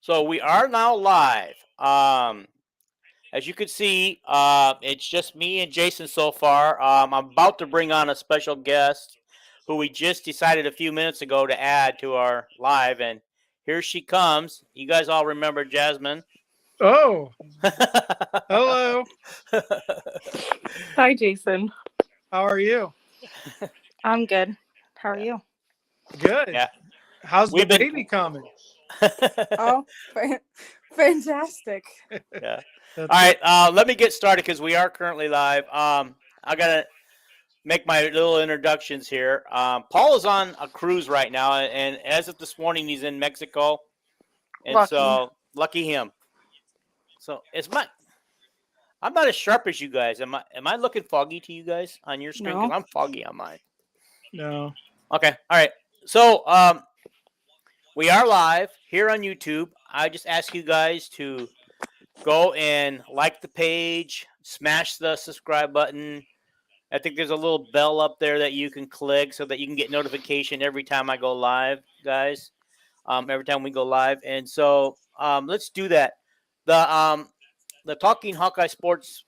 So we are now live. As you can see, it's just me and Jason so far. I'm about to bring on a special guest who we just decided a few minutes ago to add to our live, and here she comes. You guys all remember Jasmine? Oh, hello. Hi, Jason. How are you? I'm good. How are Yeah, you? Good. yeah. How's the We've been. baby coming? Oh, fantastic. Yeah. That's All good. right. Let me get started because we are currently live. I gotta make my little introductions here. Paul is on a cruise right now, and as of this morning, he's in Mexico, and Lucky. so lucky him. So I'm not as sharp as you guys. Am I looking foggy to you guys on your screen? Because No. I'm foggy on mine. No. Okay, all right. So we are live here on YouTube. I just ask you guys to go and like the page, smash the subscribe button. I think there's a little bell up there that you can click so that you can get notification every time I go live, guys. Every time we go live, and so let's do that. The um, the Talking Hawkeye Sports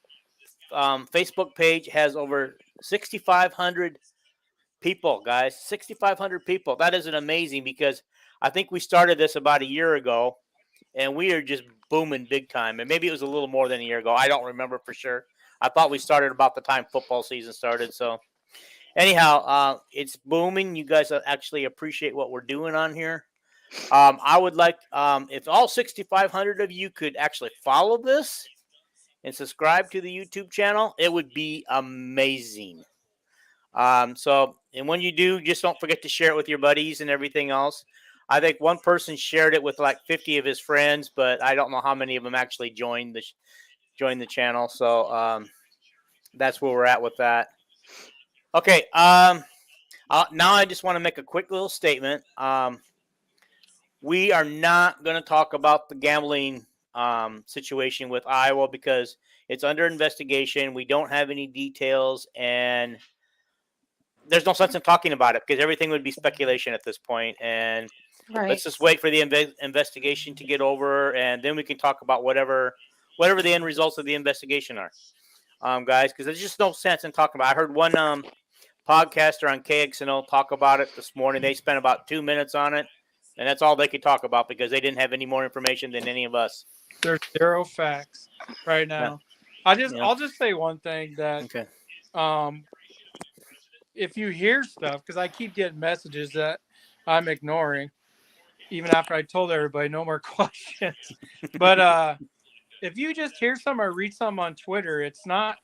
Facebook page has over 6,500 people, guys. 6,500 people. That isn't amazing because I think we started this about a year ago, and we are just booming big time. And maybe it was a little more than a year ago. I don't remember for sure. I thought we started about the time football season started. So anyhow, it's booming. You guys actually appreciate what we're doing on here. I would like if all 6,500 of you could actually follow this and subscribe to the YouTube channel, it would be amazing. And when you do, just don't forget to share it with your buddies and everything else. I think one person shared it with like 50 of his friends, but I don't know how many of them actually joined the channel. So that's where we're at with that. Okay. Now I just want to make a quick little statement. We are not going to talk about the gambling situation with Iowa because it's under investigation. We don't have any details, and there's no sense in talking about it because everything would be speculation at this point. And Right. let's just wait for the investigation to get over, and then we can talk about whatever the end results of the investigation are, guys. Because there's just no sense in talking about. I heard one podcaster on KXNO talk about it this morning. They spent about 2 minutes on it, and that's all they could talk about because they didn't have any more information than any of us. There's zero facts right Yeah. now. Yeah. I'll just say one thing that Okay. um if you hear stuff, because I keep getting messages that I'm ignoring, even after I told everybody no more questions. But if you just hear some or read some on Twitter, it's not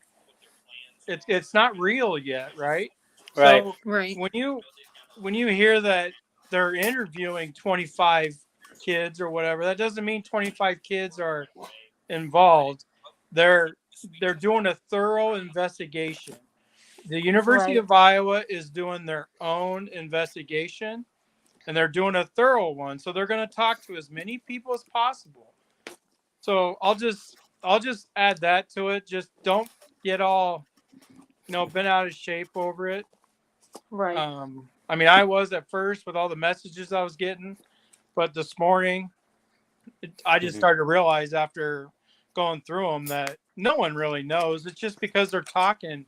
real yet, right? Right. So Right. when you hear that they're interviewing 25 kids or whatever, that doesn't mean 25 kids are involved. They're they're doing a thorough investigation. The University Right. of Iowa is doing their own investigation, and they're doing a thorough one. So they're going to talk to as many people as possible. So I'll just add that to it. Just don't get all bent out of shape over it. Right. I mean, I was at first with all the messages I was getting, but this morning I just Mm-hmm. started to realize after going through them that no one really knows. It's just because they're talking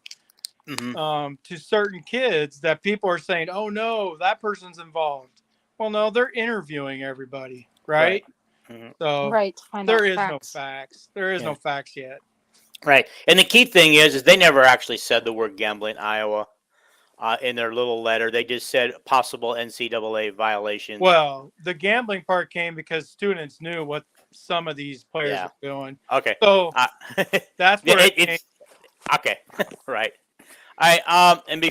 Mm-hmm. to certain kids that people are saying, "Oh no, that person's involved." Well, no, they're interviewing everybody, Right. right? Mm-hmm. So Right. To find there out is no facts. facts. There is Yeah. no facts yet. Right. And the key thing is they never actually said the word gambling Iowa in their little letter. They just said possible NCAA violations. Well, the gambling part came because students knew what some of these players Yeah. were doing. Okay. So Uh, that's yeah, where it came. it's okay. Right. All right. And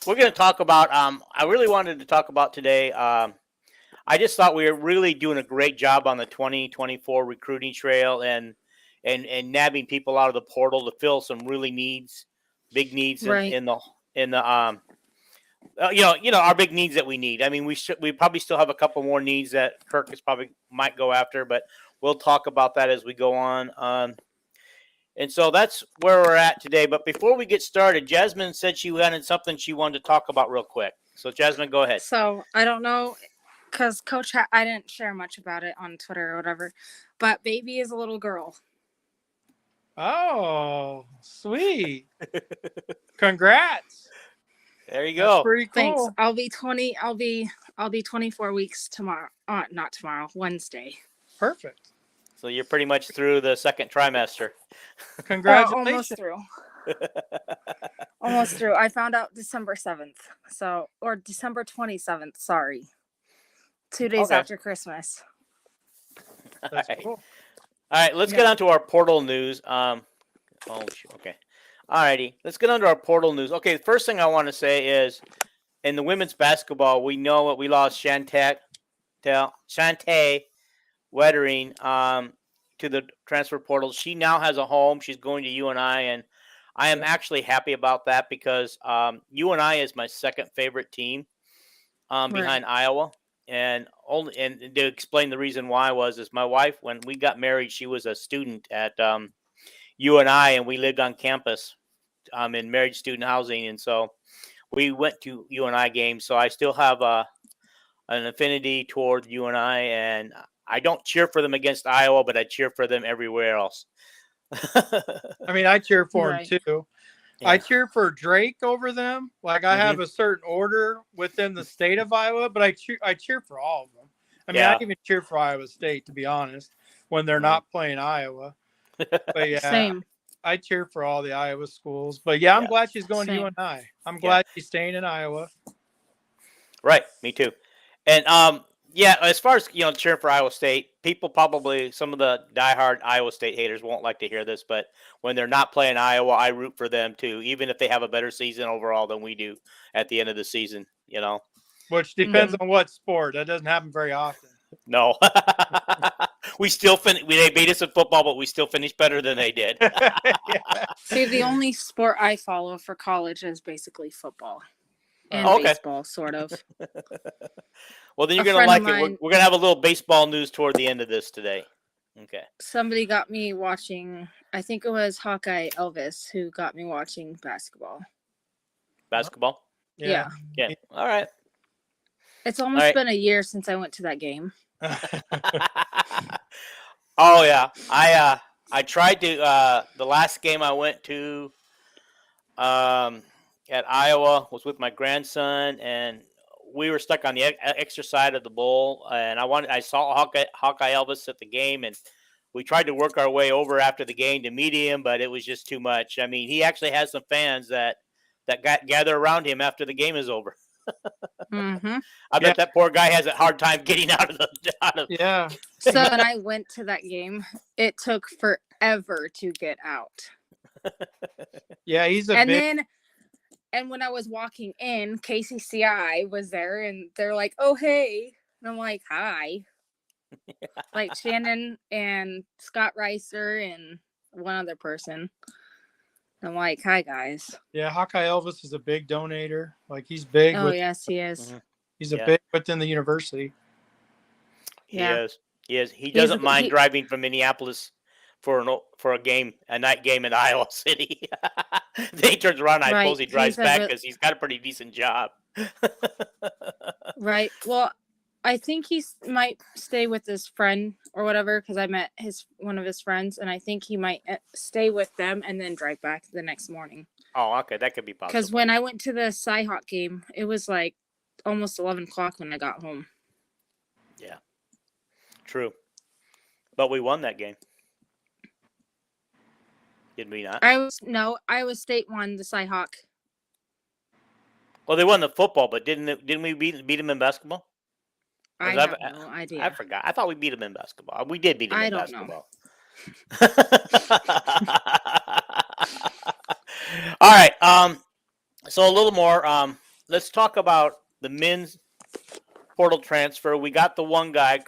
we're going to talk about. I really wanted to talk about today. I just thought we were really doing a great job on the 2024 recruiting trail and nabbing people out of the portal to fill some really big needs Right. in the our big needs that we need. I mean, we probably still have a couple more needs that Kirk is probably might go after, but we'll talk about that as we go on. And so that's where we're at today. But before we get started, Jasmine said she wanted something she wanted to talk about real quick. So Jasmine, go ahead. So I don't know because Coach, I didn't share much about it on Twitter or whatever, but baby is a little girl. Oh, sweet! Congrats. There you That's go. pretty Thanks. cool. I'll be 24 weeks tomorrow. Not tomorrow. Wednesday. Perfect. So you're pretty much through the second trimester. Congratulations. Almost through. I found out December 7th. Or December 27th. Sorry. 2 days Okay. after Christmas. That's All right. cool. All right, let's get on to our portal news. Okay. All righty, let's get on to our portal news. Okay, the first thing I want to say is, in the women's basketball, we know what we lost Shantae Wettering to the transfer portal. She now has a home. She's going to UNI, and I am actually happy about that because UNI is my second favorite team behind Iowa. And to explain the reason why is my wife, when we got married, she was a student at UNI, and we lived on campus in married student housing, and so we went to UNI games. So I still have an affinity toward UNI, and I don't cheer for them against Iowa, but I cheer for them everywhere else. I mean, I cheer for them too. Yeah. I cheer for Drake over them. Like I have a certain order within the state of Iowa, but I cheer for all of them. I mean, I even cheer for Iowa State, to be honest, when they're not playing Iowa. But yeah, Same. I cheer for all the Iowa schools. But yeah, I'm glad she's going to UNI. I'm glad she's staying in Iowa. Right, me too. And as far as cheering for Iowa State, people probably, some of the diehard Iowa State haters won't like to hear this, but when they're not playing Iowa, I root for them too, even if they have a better season overall than we do at the end of the season. Which depends on what sport. That doesn't happen very often. No, we still they beat us in football, but we still finished better than they did. See, the only sport I follow for college is basically football and baseball, sort of. Well, then you're going to like it. We're going to have a little baseball news toward the end of this today. Okay. Somebody got me watching, I think it was Hawkeye Elvis who got me watching basketball. Basketball? Yeah. All right. It's almost been a year since I went to that game. Oh, yeah. I tried to, the last game I went to at Iowa was with my grandson, and we were stuck on the extra side of the bowl, and I saw Hawkeye Elvis at the game, and we tried to work our way over after the game to meet him, but it was just too much. I mean, he actually has some fans that gather around him after the game is over. I bet that poor guy has a hard time getting out of. Yeah. So when I went to that game, it took forever to get out. Yeah, he's a And when I was walking in, KCCI was there, and they're like, "Oh, hey," and I'm like, "Hi." Like Shannon and Scott Reiser and one other person. I'm like, "Hi, guys." Yeah, Hawkeye Elvis is a big donator. Like he's big. Oh, yes, he is. He's a big within the university. He is. He doesn't mind driving from Minneapolis for a night game in Iowa City. Then he turns around, I suppose he drives back because he's got a pretty decent job. Right. Well, I think he might stay with his friend or whatever, because I met one of his friends, and I think he might stay with them and then drive back the next morning. Oh, okay. That could be possible. Because when I went to the Cyhawk game, it was like almost 11 o'clock when I got home. Yeah. True. But we won that game. Did we not? Iowa State won the Cyhawk. Well, they won the football, but didn't we beat them in basketball? I have no idea. I forgot. I thought we beat them in basketball. We did beat them in basketball. All right. So a little more. Let's talk about the men's portal transfer. We got the one guy,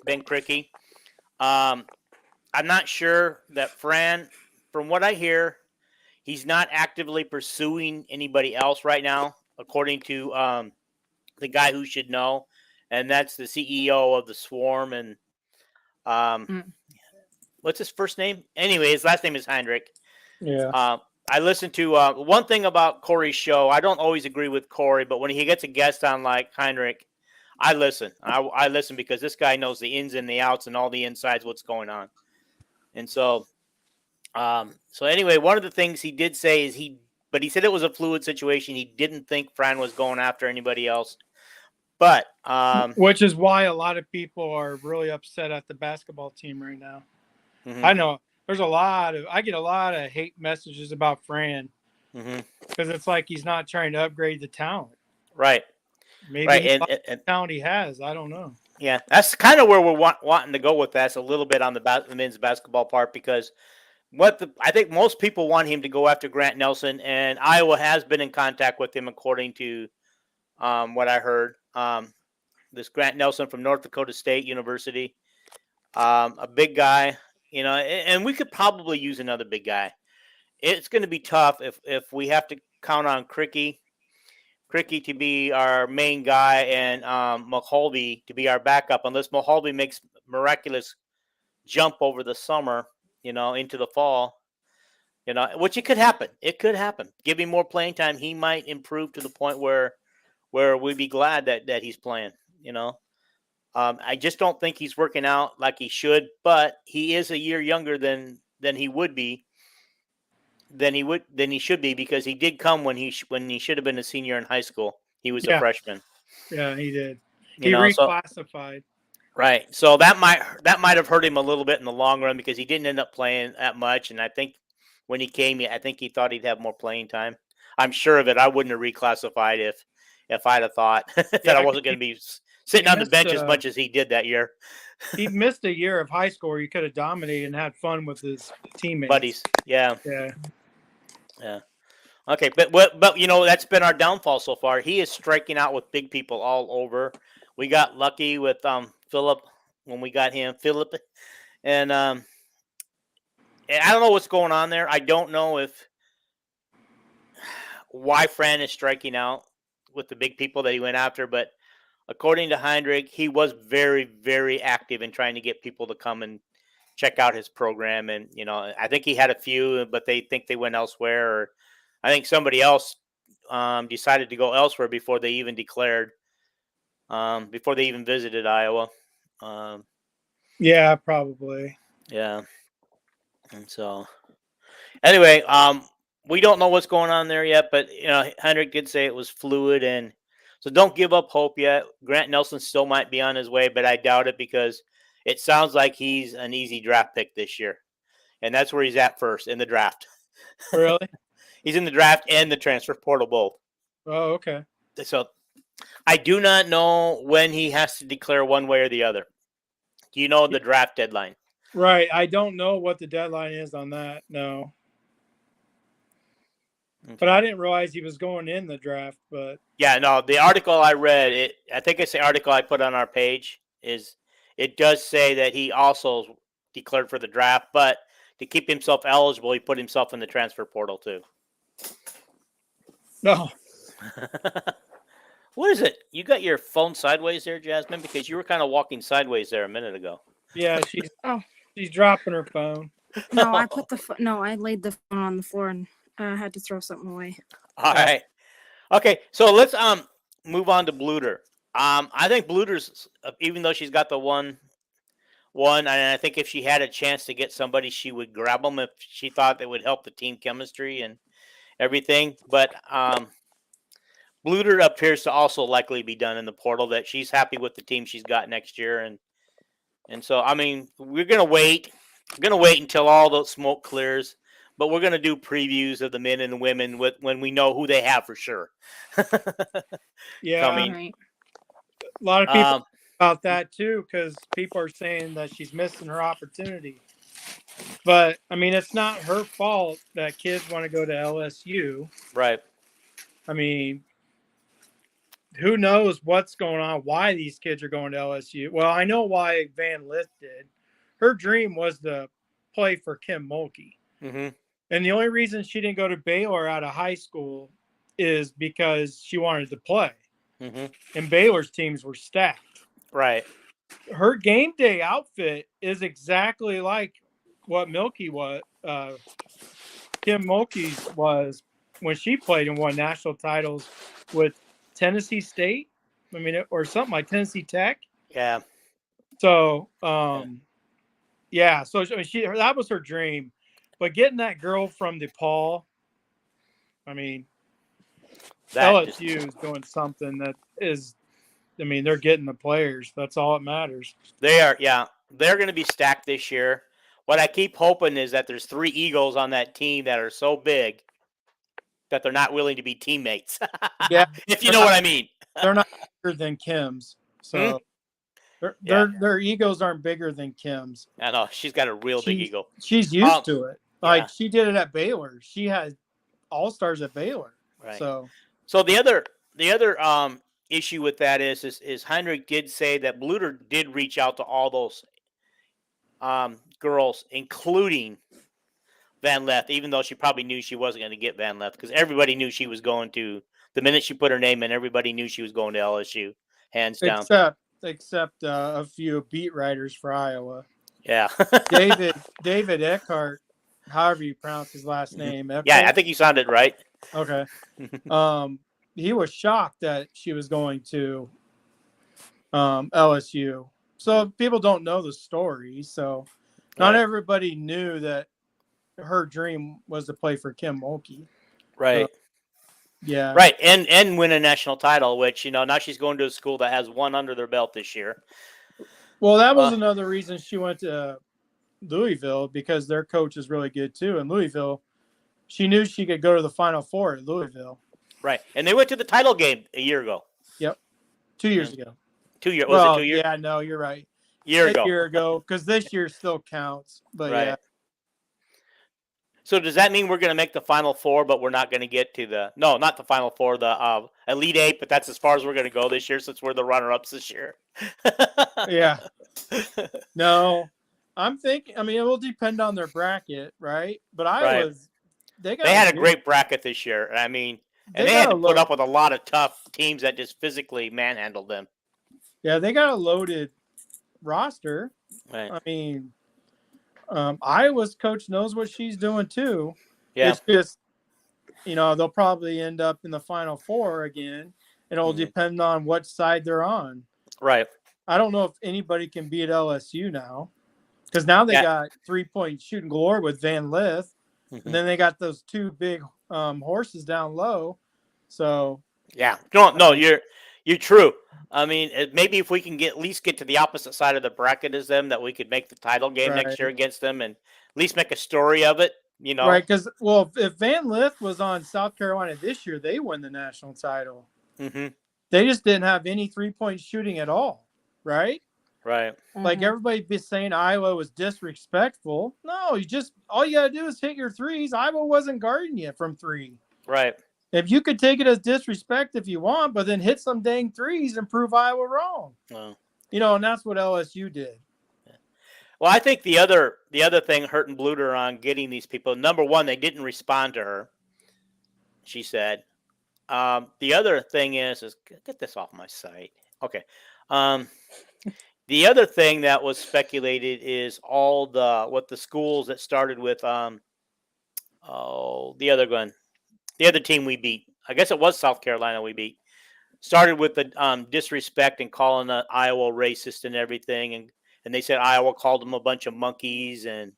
Ben Cricky. I'm not sure that Fran, from what I hear, he's not actively pursuing anybody else right now, according to the guy who should know, and that's the CEO of the Swarm. And what's his first name? Anyway, his last name is Heinrich. Yeah. I listened to one thing about Corey's show. I don't always agree with Corey, but when he gets a guest on like Heinrich, I listen. I listen because this guy knows the ins and the outs and all the insides, what's going on. And so anyway, one of the things he did say is but he said it was a fluid situation. He didn't think Fran was going after anybody else. But which is why a lot of people are really upset at the basketball team right now. mhm, I know there's I get a lot of hate messages about Fran mhm. because it's like he's not trying to upgrade the talent. Right, Maybe right, he likes and the talent he has. I don't know. yeah, that's kind of where we're wanting to go with that. A little bit on the men's basketball part because I think most people want him to go after Grant Nelson, and Iowa has been in contact with him, according to what I heard. This Grant Nelson from North Dakota State University, a big guy, and we could probably use another big guy. It's going to be tough if we have to count on Cricky to be our main guy and Mulholby to be our backup, unless Mulholby makes miraculous jump over the summer, into the fall. Which it could happen. It could happen. Give him more playing time, he might improve to the point where we'd be glad that he's playing. I just don't think he's working out like he should, but he is a year younger than he would be, than he should be, because he did come when he should have been a senior in high school. He was a Yeah. freshman. Yeah, he did. You He know, so reclassified. right. So that might have hurt him a little bit in the long run because he didn't end up playing that much. And I think when he came, I think he thought he'd have more playing time. I'm sure of it. I wouldn't have reclassified if I'd have thought that I wasn't going to be sitting on the bench as much as he did that year. He missed a year of high school where he could have dominated and had fun with his teammates. Buddies. Yeah. Yeah. Yeah. Okay, but that's been our downfall so far. He is striking out with big people all over. We got lucky with Philip when we got him, and I don't know what's going on there. I don't know why Fran is striking out with the big people that he went after, but according to Heinrich, he was very, very active in trying to get people to come and check out his program. And, I think he had a few, but they think they went elsewhere. Or I think somebody else decided to go elsewhere before they even declared, before they even visited Iowa. Yeah, probably. Yeah. And so, anyway, we don't know what's going on there yet, but, Heinrich did say it was fluid, and so don't give up hope yet. Grant Nelson still might be on his way, but I doubt it because it sounds like he's an easy draft pick this year. And that's where he's at first in the draft. Really? He's in the draft and the transfer portal both. Oh, okay. So I do not know when he has to declare one way or the other. Do you know the draft deadline? Right. I don't know what the deadline is on that. No. Okay. But I didn't realize he was going in the draft. But yeah, no, the article I read, I think it's the article I put on our page, it does say that he also declared for the draft, but to keep himself eligible, he put himself in the transfer portal too. no. What is it? You got your phone sideways there, Jasmine? Because you were kind of walking sideways there a minute ago. Yeah, she's dropping her phone. No, I laid the phone on the floor and had to throw something away. All right. Okay, so let's move on to Bluter. I think Bluter's, even though she's got the one, and I think if she had a chance to get somebody, she would grab them if she thought it would help the team chemistry and everything. But Bluter appears to also likely be done in the portal, that she's happy with the team she's got next year. And so, I mean, we're going to wait. We're going to wait until all the smoke clears. But we're going to do previews of the men and the women when we know who they have for sure. Yeah, coming. Right. A lot of people about that too, because people are saying that she's missing her opportunity. But I mean, it's not her fault that kids want to go to LSU. Right. I mean, who knows what's going on? Why these kids are going to LSU? Well, I know why Van Lith did. Her dream was to play for Kim Mulkey. Mm-hmm. And the only reason she didn't go to Baylor out of high school is because she wanted to play. Mm-hmm. And Baylor's teams were stacked. Right. Her game day outfit is exactly like what Kim Mulkey's was when she played and won national titles with Tennessee State. I mean, or something like Tennessee Tech. Yeah. So, yeah. So I mean, that was her dream, but getting that girl from DePaul, I mean, LSU is doing something that is. I mean, they're getting the players. That's all that matters. They are, yeah. They're going to be stacked this year. What I keep hoping is that there's 3 Eagles on that team that are so big that they're not willing to be teammates. Yeah, if you know what I mean. They're not bigger than Kim's, so their egos aren't bigger than Kim's. I know she's got a real big ego. She's used to it. Like she did it at Baylor. She had all-stars at Baylor. Right. So the other issue with that is Heinrich did say that Bluter did reach out to all those girls, including Van Leth, even though she probably knew she wasn't going to get Van Leth, because everybody knew she was going to. The minute she put her name in, everybody knew she was going to LSU, hands down. Except a few beat writers for Iowa. Yeah. David Eckhart, however you pronounce his last name. Eckhart? Yeah, I think you sounded right. Okay. He was shocked that she was going to LSU. So people don't know the story. So not everybody knew that her dream was to play for Kim Mulkey. Right. Yeah. Right. And win a national title, which, now she's going to a school that has one under their belt this year. Well, that was another reason she went to Louisville, because their coach is really good too. In Louisville, she knew she could go to the Final Four at Louisville. Right. And they went to the title game a year ago. Yep. 2 years ago. 2 years. Was it 2 years? Yeah, no, you're right. A year ago, because this year still counts. But yeah. So does that mean we're going to make the Final Four, but we're not going to get to not the Final Four, the Elite Eight, but that's as far as we're going to go this year, since we're the runner-ups this year? Yeah. No, I'm thinking. I mean, it will depend on their bracket, right? But they had a great bracket this year. I mean, and they had to put up with a lot of tough teams that just physically manhandled them. Yeah, they got a loaded roster. Right. I mean, Iowa's coach knows what she's doing too. Yeah. It's just, they'll probably end up in the Final Four again. It'll depend on what side they're on. Right. I don't know if anybody can beat LSU now, because now they got 3-point shooting galore with Van Lith, and then they got those 2 big horses down low. So yeah, no, you're true. I mean, maybe if we can at least get to the opposite side of the bracket as them, that we could make the title game next year against them, and at least make a story of it. Right? Because if Van Lith was on South Carolina this year, they win the national title. Mm-hmm. They just didn't have any 3-point shooting at all. Right? Right. Like everybody be saying Iowa was disrespectful. No, all you gotta do is hit your threes. Iowa wasn't guarding you from 3. Right. If you could take it as disrespect if you want, but then hit some dang threes and prove Iowa wrong. Oh. And that's what LSU did. Well, I think the other thing hurting Bluter on getting these people, number one, they didn't respond to her, she said. The other thing is get this off my site. Okay. The other thing that was speculated is all the schools that started with the other team we beat. I guess it was South Carolina we beat. Started with the disrespect and calling Iowa racist and everything, and they said Iowa called them a bunch of monkeys and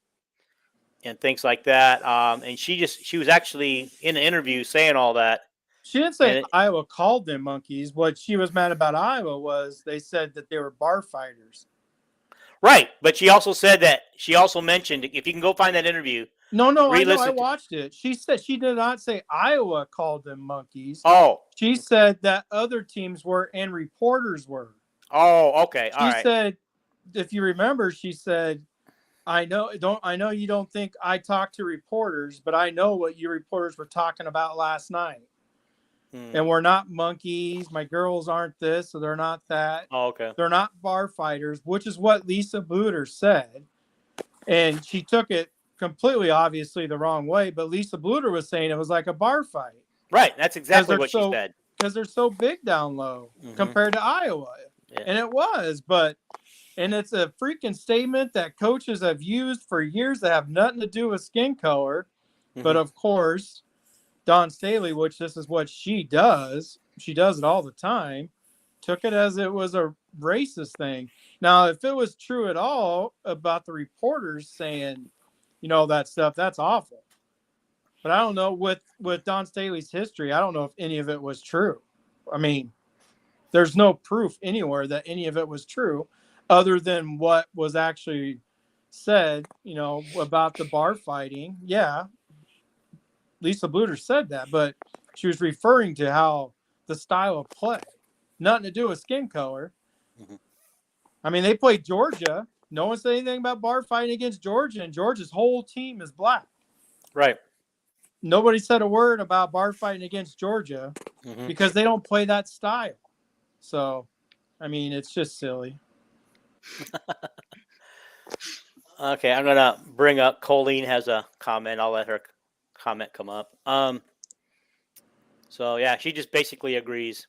things like that. And she was actually in an interview saying all that. She didn't say Iowa called them monkeys. What she was mad about Iowa was they said that they were bar fighters. Right, but she also mentioned, if you can go find that interview. No, I watched it. She said she did not say Iowa called them monkeys. Oh. She said that other teams were and reporters were. Oh, okay. She said, if you remember, she said, I know you don't think I talk to reporters, but I know what you reporters were talking about last night. And we're not monkeys. My girls aren't this, so they're not that. Oh, okay. They're not bar fighters, which is what Lisa Bluter said. And she took it completely, obviously, the wrong way. But Lisa Bluter was saying it was like a bar fight. Right. That's exactly what she said. Because they're so big down low compared to Iowa. Yeah. And it was. And it's a freaking statement that coaches have used for years that have nothing to do with skin color. But, of course, Dawn Staley, which this is what she does it all the time, took it as it was a racist thing. Now, if it was true at all about the reporters saying, that stuff, that's awful. But I don't know with Don Staley's history. I don't know if any of it was true. I mean, there's no proof anywhere that any of it was true, other than what was actually said. About the bar fighting. Yeah, Lisa Bluter said that, but she was referring to how the style of play, nothing to do with skin color. Mhm. I mean, they played Georgia. No one said anything about bar fighting against Georgia, and Georgia's whole team is black. Right. Nobody said a word about bar fighting against Georgia because they don't play that style. So, I mean, it's just silly. Okay, I'm gonna bring up. Colleen has a comment. I'll let her comment come up. So yeah, she just basically agrees.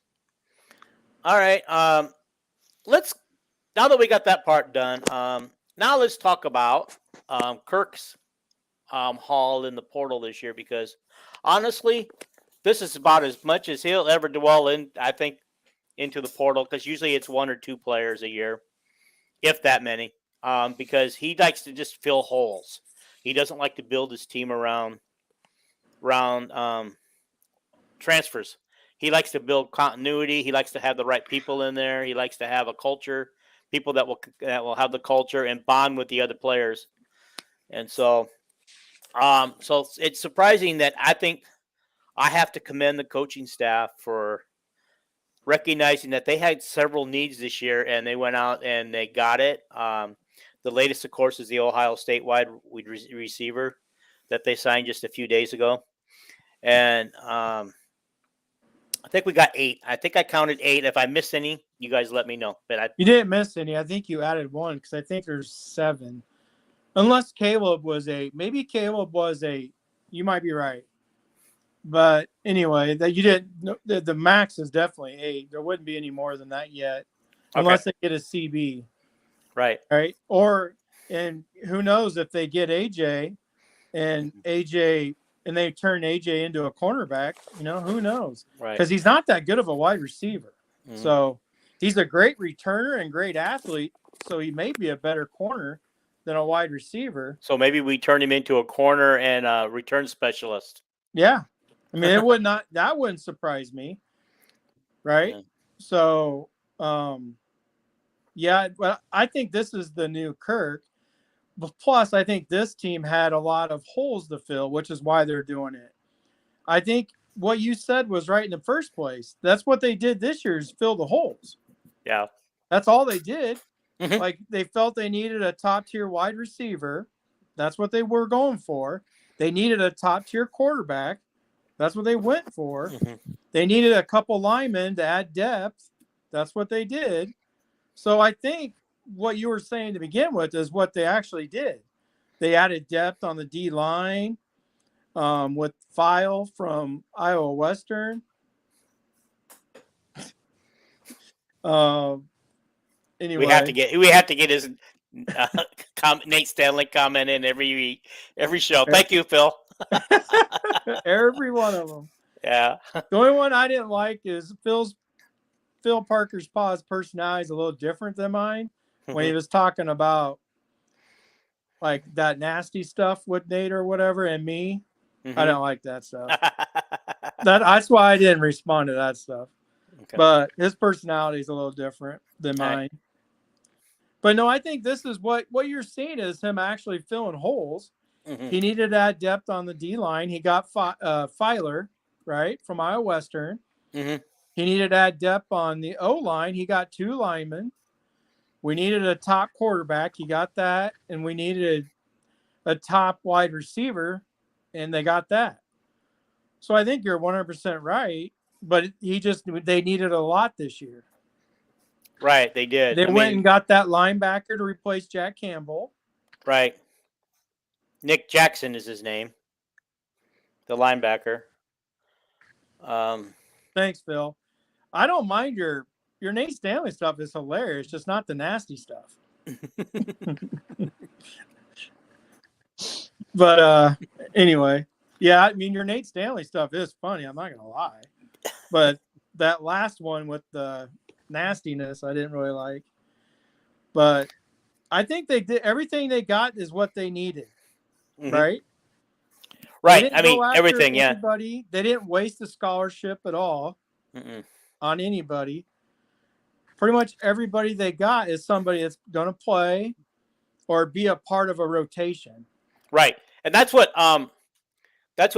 All right. Let's now that we got that part done. Now let's talk about Kirk's haul in the portal this year, because honestly, this is about as much as he'll ever dwell in. I think into the portal, because usually it's 1 or 2 players a year, if that many. Because he likes to just fill holes. He doesn't like to build his team around transfers. He likes to build continuity. He likes to have the right people in there. He likes to have a culture, people that will have the culture and bond with the other players. And so it's surprising that I think I have to commend the coaching staff for recognizing that they had several needs this year, and they went out and they got it. The latest, of course, is the Ohio State wide receiver that they signed just a few days ago. And I think we got 8. I think I counted 8. If I missed any, you guys let me know. But you didn't miss any. I think you added 1 because I think there's 7. Unless Caleb was 8. Maybe Caleb was 8. You might be right. But anyway, that you didn't. The max is definitely 8. There wouldn't be any more than that yet, unless they get a CB. Right. And who knows if they get AJ and they turn AJ into a cornerback, who knows? Right. Because he's not that good of a wide receiver. Mm-hmm. So he's a great returner and great athlete. So he may be a better corner than a wide receiver. So maybe we turn him into a corner and a return specialist. Yeah. I mean, that wouldn't surprise me. Right. Yeah. So, yeah, well, I think this is the new Kirk. Plus, I think this team had a lot of holes to fill, which is why they're doing it. I think what you said was right in the first place. That's what they did this year, is fill the holes. Yeah. That's all they did. Mm-hmm. Like, they felt they needed a top-tier wide receiver. That's what they were going for. They needed a top-tier quarterback. That's what they went for. Mm-hmm. They needed a couple linemen to add depth. That's what they did. So I think what you were saying to begin with is what they actually did. They added depth on the D line with File from Iowa Western. Anyway, we have to get his Nate Stanley comment in every show. Thank you, Phil. Every one of them. Yeah. The only one I didn't like is Phil Parker's personality is a little different than mine. When he was talking about like that nasty stuff with Nate or whatever and me, I don't like that stuff. That's why I didn't respond to that stuff. Okay. But his personality is a little different than mine. Right. But no, I think this is what you're seeing is him actually filling holes. Mm-hmm. He needed that depth on the D line. He got Filer, right, from Iowa Western. Mm-hmm. He needed to add depth on the O-line. He got 2 linemen. We needed a top quarterback. He got that. And we needed a top wide receiver, and they got that. So I think you're 100% right, but they needed a lot this year. Right, they did. They went and got that linebacker to replace Jack Campbell. Right. Nick Jackson is his name, the linebacker. Thanks, Phil. I don't mind your Nate Stanley stuff is hilarious, just not the nasty stuff. But anyway, yeah, I mean your Nate Stanley stuff is funny. I'm not gonna lie, but that last one with the nastiness I didn't really like. But I think they did everything they got is what they needed, right? They Right. didn't I mean, go after everything. Yeah. anybody. They didn't waste a scholarship at all Mm-mm. on anybody. Pretty much everybody they got is somebody that's going to play or be a part of a rotation. Right. And that's what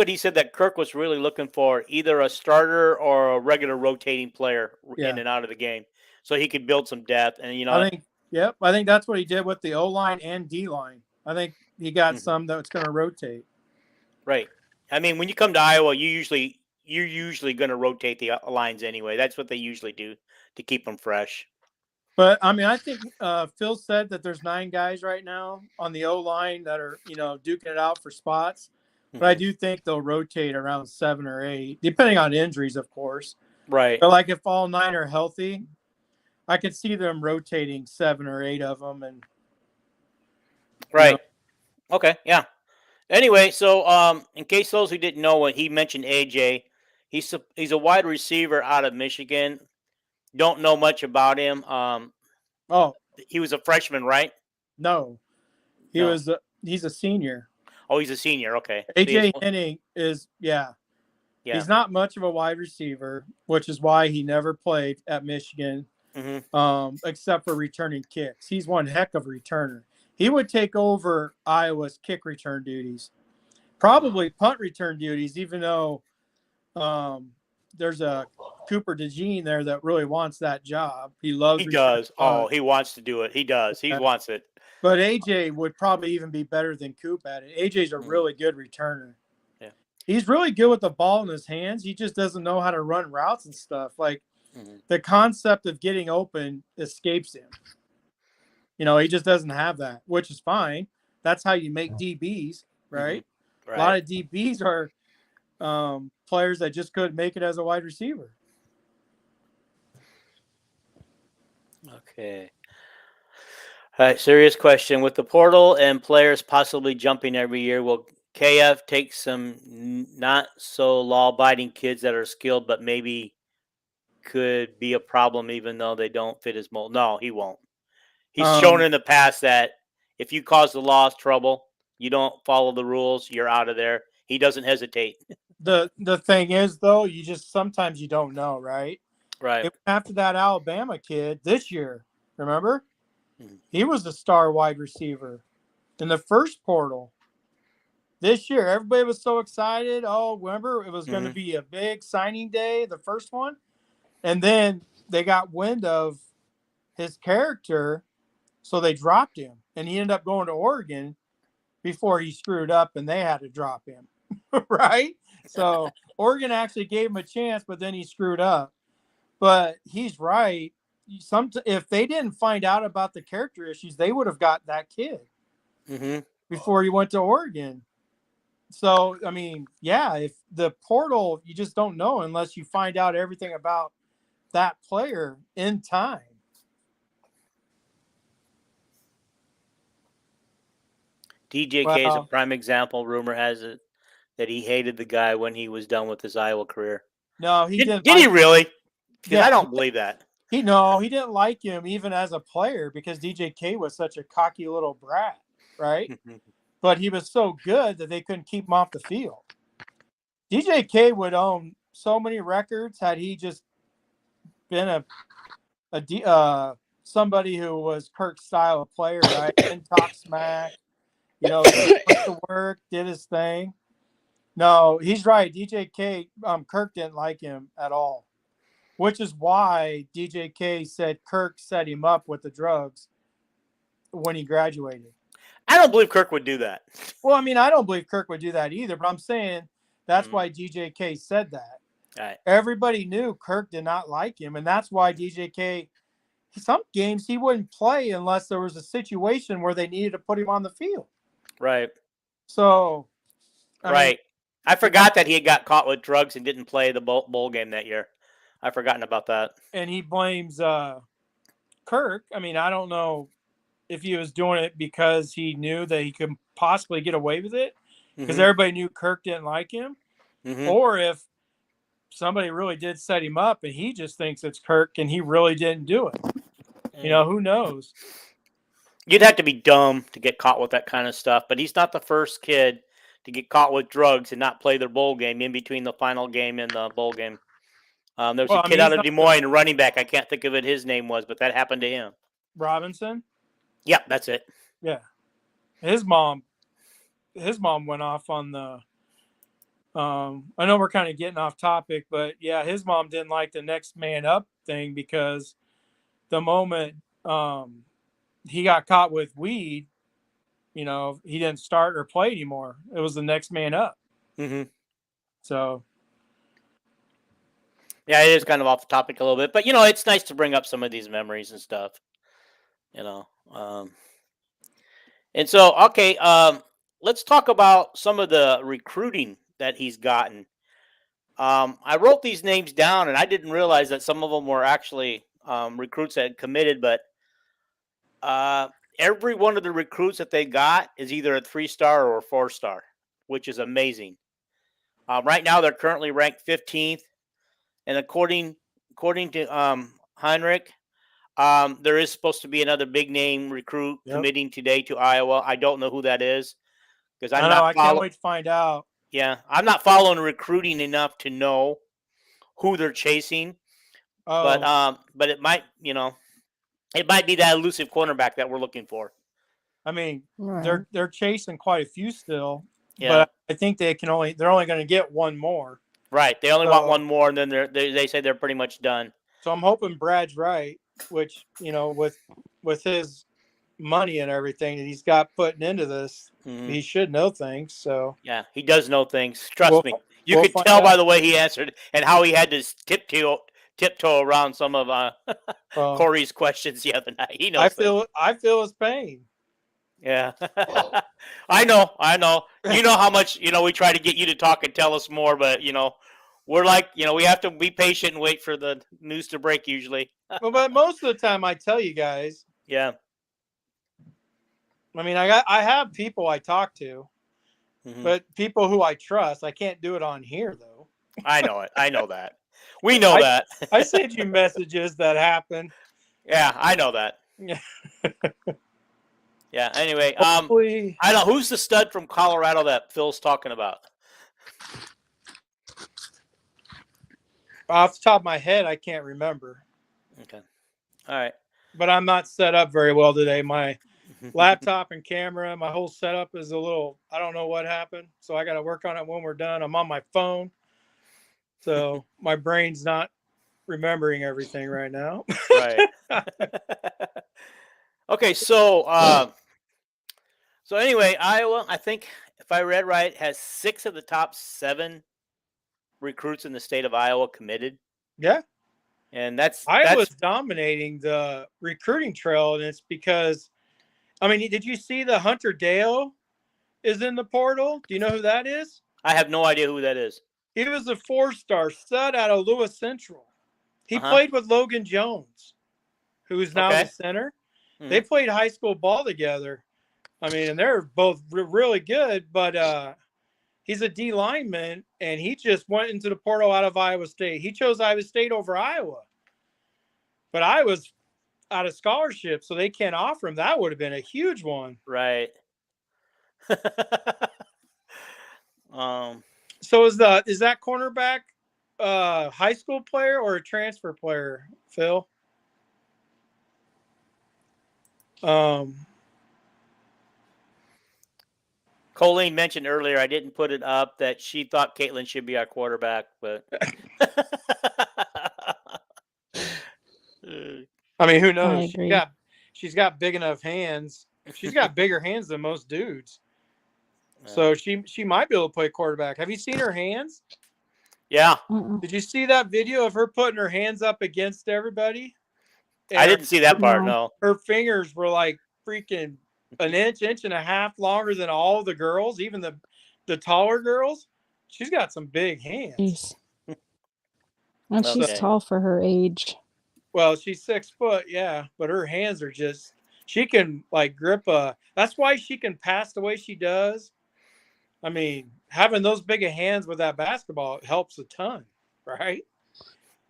he said that Kirk was really looking for, either a starter or a regular rotating player in Yeah. and out of the game, so he could build some depth. And I think that's what he did with the O line and D line. I think he got some that's going to rotate. right. I mean, when you come to Iowa, you're usually going to rotate the lines anyway. That's what they usually do to keep them fresh. But I mean, I think Phil said that there's 9 guys right now on the O line that are, duking it out for spots. But I do think they'll rotate around 7 or 8, depending on injuries, of course. Right. But like if all 9 are healthy, I could see them rotating 7 or 8 of them. And right. Okay. Yeah. Anyway, so in case those who didn't know, when he mentioned AJ, he's a wide receiver out of Michigan. Don't know much about him. He was a freshman, right? No, No. he's a senior. Oh, he's a senior. Okay. AJ Henning is He's not much of a wide receiver, which is why he never played at Michigan, except for returning kicks. He's one heck of a returner. He would take over Iowa's kick return duties, probably punt return duties, even though there's a Cooper DeJean there that really wants that job. He loves. He does. Oh, he wants to do it. He does. He wants it. But AJ would probably even be better than Coop at it. AJ's a really good returner. Yeah. He's really good with the ball in his hands. He just doesn't know how to run routes and stuff. Like the concept of getting open escapes him. He just doesn't have that, which is fine. That's how you make DBs, right? Right. A lot of DBs are players that just couldn't make it as a wide receiver. Okay. All right, serious question. With the portal and players possibly jumping every year, will KF take some not so law-abiding kids that are skilled but maybe could be a problem even though they don't fit his mold? No, he won't. He's shown in the past that if you cause the laws trouble, you don't follow the rules, you're out of there. He doesn't hesitate. The thing is, though, sometimes you don't know, right? Right. After that Alabama kid this year, remember? He was the star wide receiver in the first portal. This year, everybody was so excited. Oh, remember, it was going to be a big signing day, the first one. And then they got wind of his character, so they dropped him. And he ended up going to Oregon before he screwed up, and they had to drop him, right? So Oregon actually gave him a chance, but then he screwed up. But he's right. If they didn't find out about the character issues, they would have got that kid before he went to Oregon. So, I mean, if the portal, you just don't know unless you find out everything about that player in time. DJK is a prime example. Rumor has it that he hated the guy when he was done with his Iowa career. No, he didn't. Did he really? Because I don't believe that. He didn't like him even as a player because DJK was such a cocky little brat, right? But he was so good that they couldn't keep him off the field. DJK would own so many records had he just been somebody who was Kirk's style of player, right? Didn't talk smack, he went to work, did his thing. No, he's right. DJK, Kirk didn't like him at all, which is why DJK said Kirk set him up with the drugs when he graduated. I don't believe Kirk would do that. Well, I mean, I don't believe Kirk would do that either, but I'm saying that's why DJK said that. Right. Everybody knew Kirk did not like him, and that's why DJK, some games he wouldn't play unless there was a situation where they needed to put him on the field. Right. So, I mean, I forgot that he had got caught with drugs and didn't play the bowl game that year. I've forgotten about that. And he blames Kirk. I mean, I don't know if he was doing it because he knew that he could possibly get away with it because everybody knew Kirk didn't like him, or if somebody really did set him up, and he just thinks it's Kirk, and he really didn't do it. You know, who knows? You'd have to be dumb to get caught with that kind of stuff, but he's not the first kid to get caught with drugs and not play their bowl game in between the final game and the bowl game. There was Well, a I kid mean, out he's of not Des Moines, a running back. I can't think of what his name was, but that happened to him. Robinson. Yeah, that's it. Yeah, his mom went off on the. I know we're kind of getting off topic, but yeah, his mom didn't like the next man up thing because the moment he got caught with weed, you know, he didn't start or play anymore. It was the next man up. Mm-hmm. So yeah, it is kind of off the topic a little bit, but you know, it's nice to bring up some of these memories and stuff. You know, and so okay, let's talk about some of the recruiting that he's gotten. I wrote these names down, and I didn't realize that some of them were actually recruits that had committed. But every one of the recruits that they got is either a 3-star or a 4-star, which is amazing. Right now, they're currently ranked 15th, and according to Heinrich, there is supposed to be another big name recruit committing today to Iowa. I don't know who that is because I can't wait to find out. Yeah, I'm not following recruiting enough to know who they're chasing. Oh. But it might, you know, it might be that elusive cornerback that we're looking for. I mean, Right. they're chasing quite a few still, Yeah. but I think they're only going to get one more. Right. They only want one more, and then they say they're pretty much done. So I'm hoping Brad's right, which, you know, with his money and everything that he's got putting into this, he should know things. So yeah, he does know things. Trust me. You we'll could tell find by out. the way he answered and how he had to tiptoe around some of Corey's questions the other night. He knows. I feel his pain. Yeah. I know. You know how much, you know, we try to get you to talk and tell us more, but, you know, we're like, you know, we have to be patient and wait for the news to break usually. Well, but most of the time I tell you guys. Yeah. I mean, I have people I talk to, but people who I trust. I can't do it on here, though. I know it. I know that. We know that. I sent you messages that happen. Yeah, I know that. Yeah. Yeah. Anyway, Hopefully, I don't know who's the stud from Colorado that Phil's talking about. off the top of my head, I can't remember. Okay. All right. But I'm not set up very well today. My laptop and camera, my whole setup is a little, I don't know what happened. So I got to work on it when we're done. I'm on my phone. So my brain's not remembering everything right now. Right. Okay. So anyway, Iowa, I think if I read right, has 6 of the top 7 recruits in the state of Iowa committed. Yeah. And that's Iowa's dominating the recruiting trail. And it's because, I mean, did you see the Hunter Dale is in the portal? Do you know who that is? I have no idea who that is. He was a 4-star stud out of Lewis Central. He played with Logan Jones, who is now the center. They played high school ball together. I mean, and they're both really good, but he's a D lineman, and he just went into the portal out of Iowa State. He chose Iowa State over Iowa. But Iowa's out of scholarship, so they can't offer him. That would have been a huge one. Right. So is that cornerback high school player or a transfer player, Phil? Colleen mentioned earlier, I didn't put it up, that she thought Caitlin should be our quarterback, but I mean, who knows? She's got big enough hands. She's got bigger hands than most dudes. So she might be able to play quarterback. Have you seen her hands? Yeah. Did you see that video of her putting her hands up against everybody? And I didn't see that part, no. Her fingers were like freaking an inch and a half longer than all the girls, even the taller girls. She's got some big hands. And she's tall for her age. Well, she's 6 foot, yeah, but her hands are just, she can like grip that's why she can pass the way she does. I mean, having those big of hands with that basketball helps a ton. right?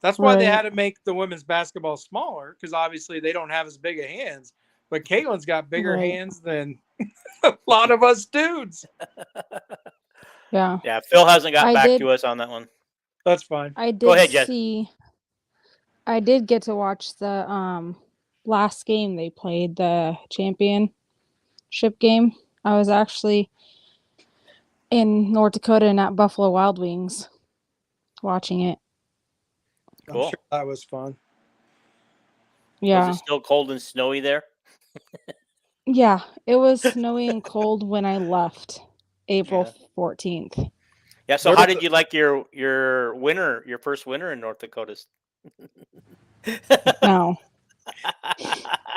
That's why they Right. had to make the women's basketball smaller, because obviously they don't have as big of hands. But Caitlin's got bigger Right. hands than a lot of us dudes. Yeah. Yeah, Phil hasn't got I back did. to us on that one. That's fine. I Go did ahead, Jess. see. I did get to watch the last game they played, the championship game. I was actually in North Dakota and at Buffalo Wild Wings watching it. Cool. I'm sure that was fun. Yeah. Was it still cold and snowy there? Yeah, it was snowy and cold when I left April 14th. Yeah. So, There how was did you like your first winter in North Dakota? No.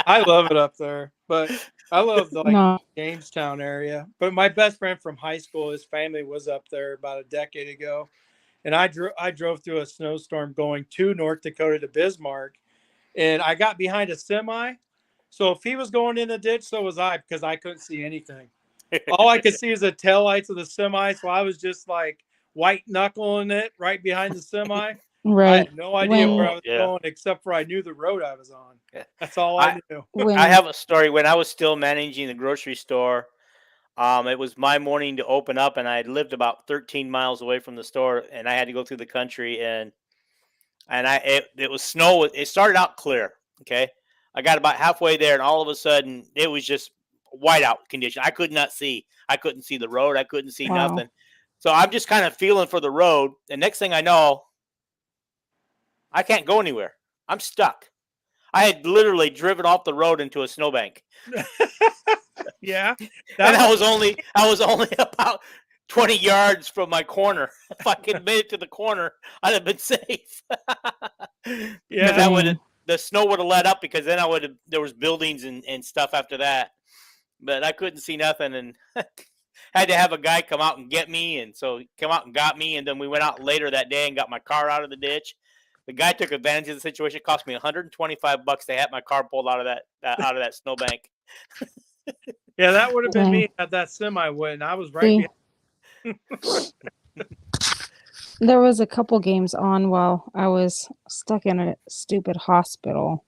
I love it up there, but I love the No. Jamestown area. But my best friend from high school, his family was up there about a decade ago, and I drove through a snowstorm going to North Dakota to Bismarck, and I got behind a semi. So if he was going in the ditch, so was I, because I couldn't see anything. All I could see is the taillights of the semi, so I was just like white knuckling it right behind the semi. I Right. had no idea where I was Yeah. going, except for I knew the road I was on. Yeah. That's all I knew. I have a story. When I was still managing the grocery store, it was my morning to open up, and I lived about 13 miles away from the store, and I had to go through the country, and it was snow. It started out clear. Okay, I got about halfway there, and all of a sudden, it was just whiteout condition. I could not see. I couldn't see the road. I couldn't see Wow. nothing. So I'm just kind of feeling for the road. And next thing I know, I can't go anywhere. I'm stuck. I had literally driven off the road into a snowbank. Yeah, And I was only about 20 yards from my corner. If I could have made it to the corner, I'd have been safe. Yeah. That the snow would have let up, because then there was buildings and stuff after that. But I couldn't see nothing, and had to have a guy come out and get me. And so he came out and got me, and then we went out later that day and got my car out of the ditch. The guy took advantage of the situation. It cost me $125 to have my car pulled out of that snowbank. Yeah, that would have been Dang. me at that semi win. I was right See, behind. there was a couple games on while I was stuck in a stupid hospital.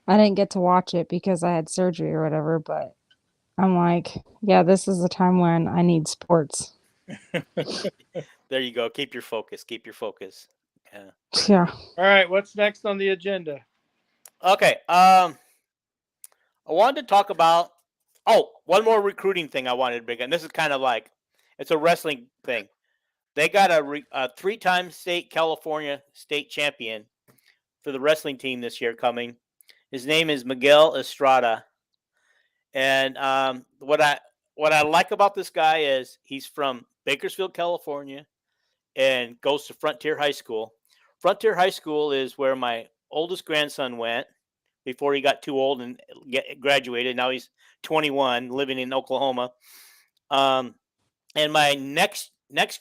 I didn't get to watch it because I had surgery or whatever, but I'm like, yeah, this is the time when I need sports. There you go. Keep your focus. Keep your focus. Yeah. Yeah. All right, what's next on the agenda? Okay. I wanted to talk about one more recruiting thing I wanted to bring in. This is kind of like, it's a wrestling thing. They got a 3-time California state champion for the wrestling team this year coming. His name is Miguel Estrada. And what I like about this guy is he's from Bakersfield, California, and goes to Frontier High School. Frontier High School is where my oldest grandson went before he got too old and graduated. Now he's 21, living in Oklahoma. And my next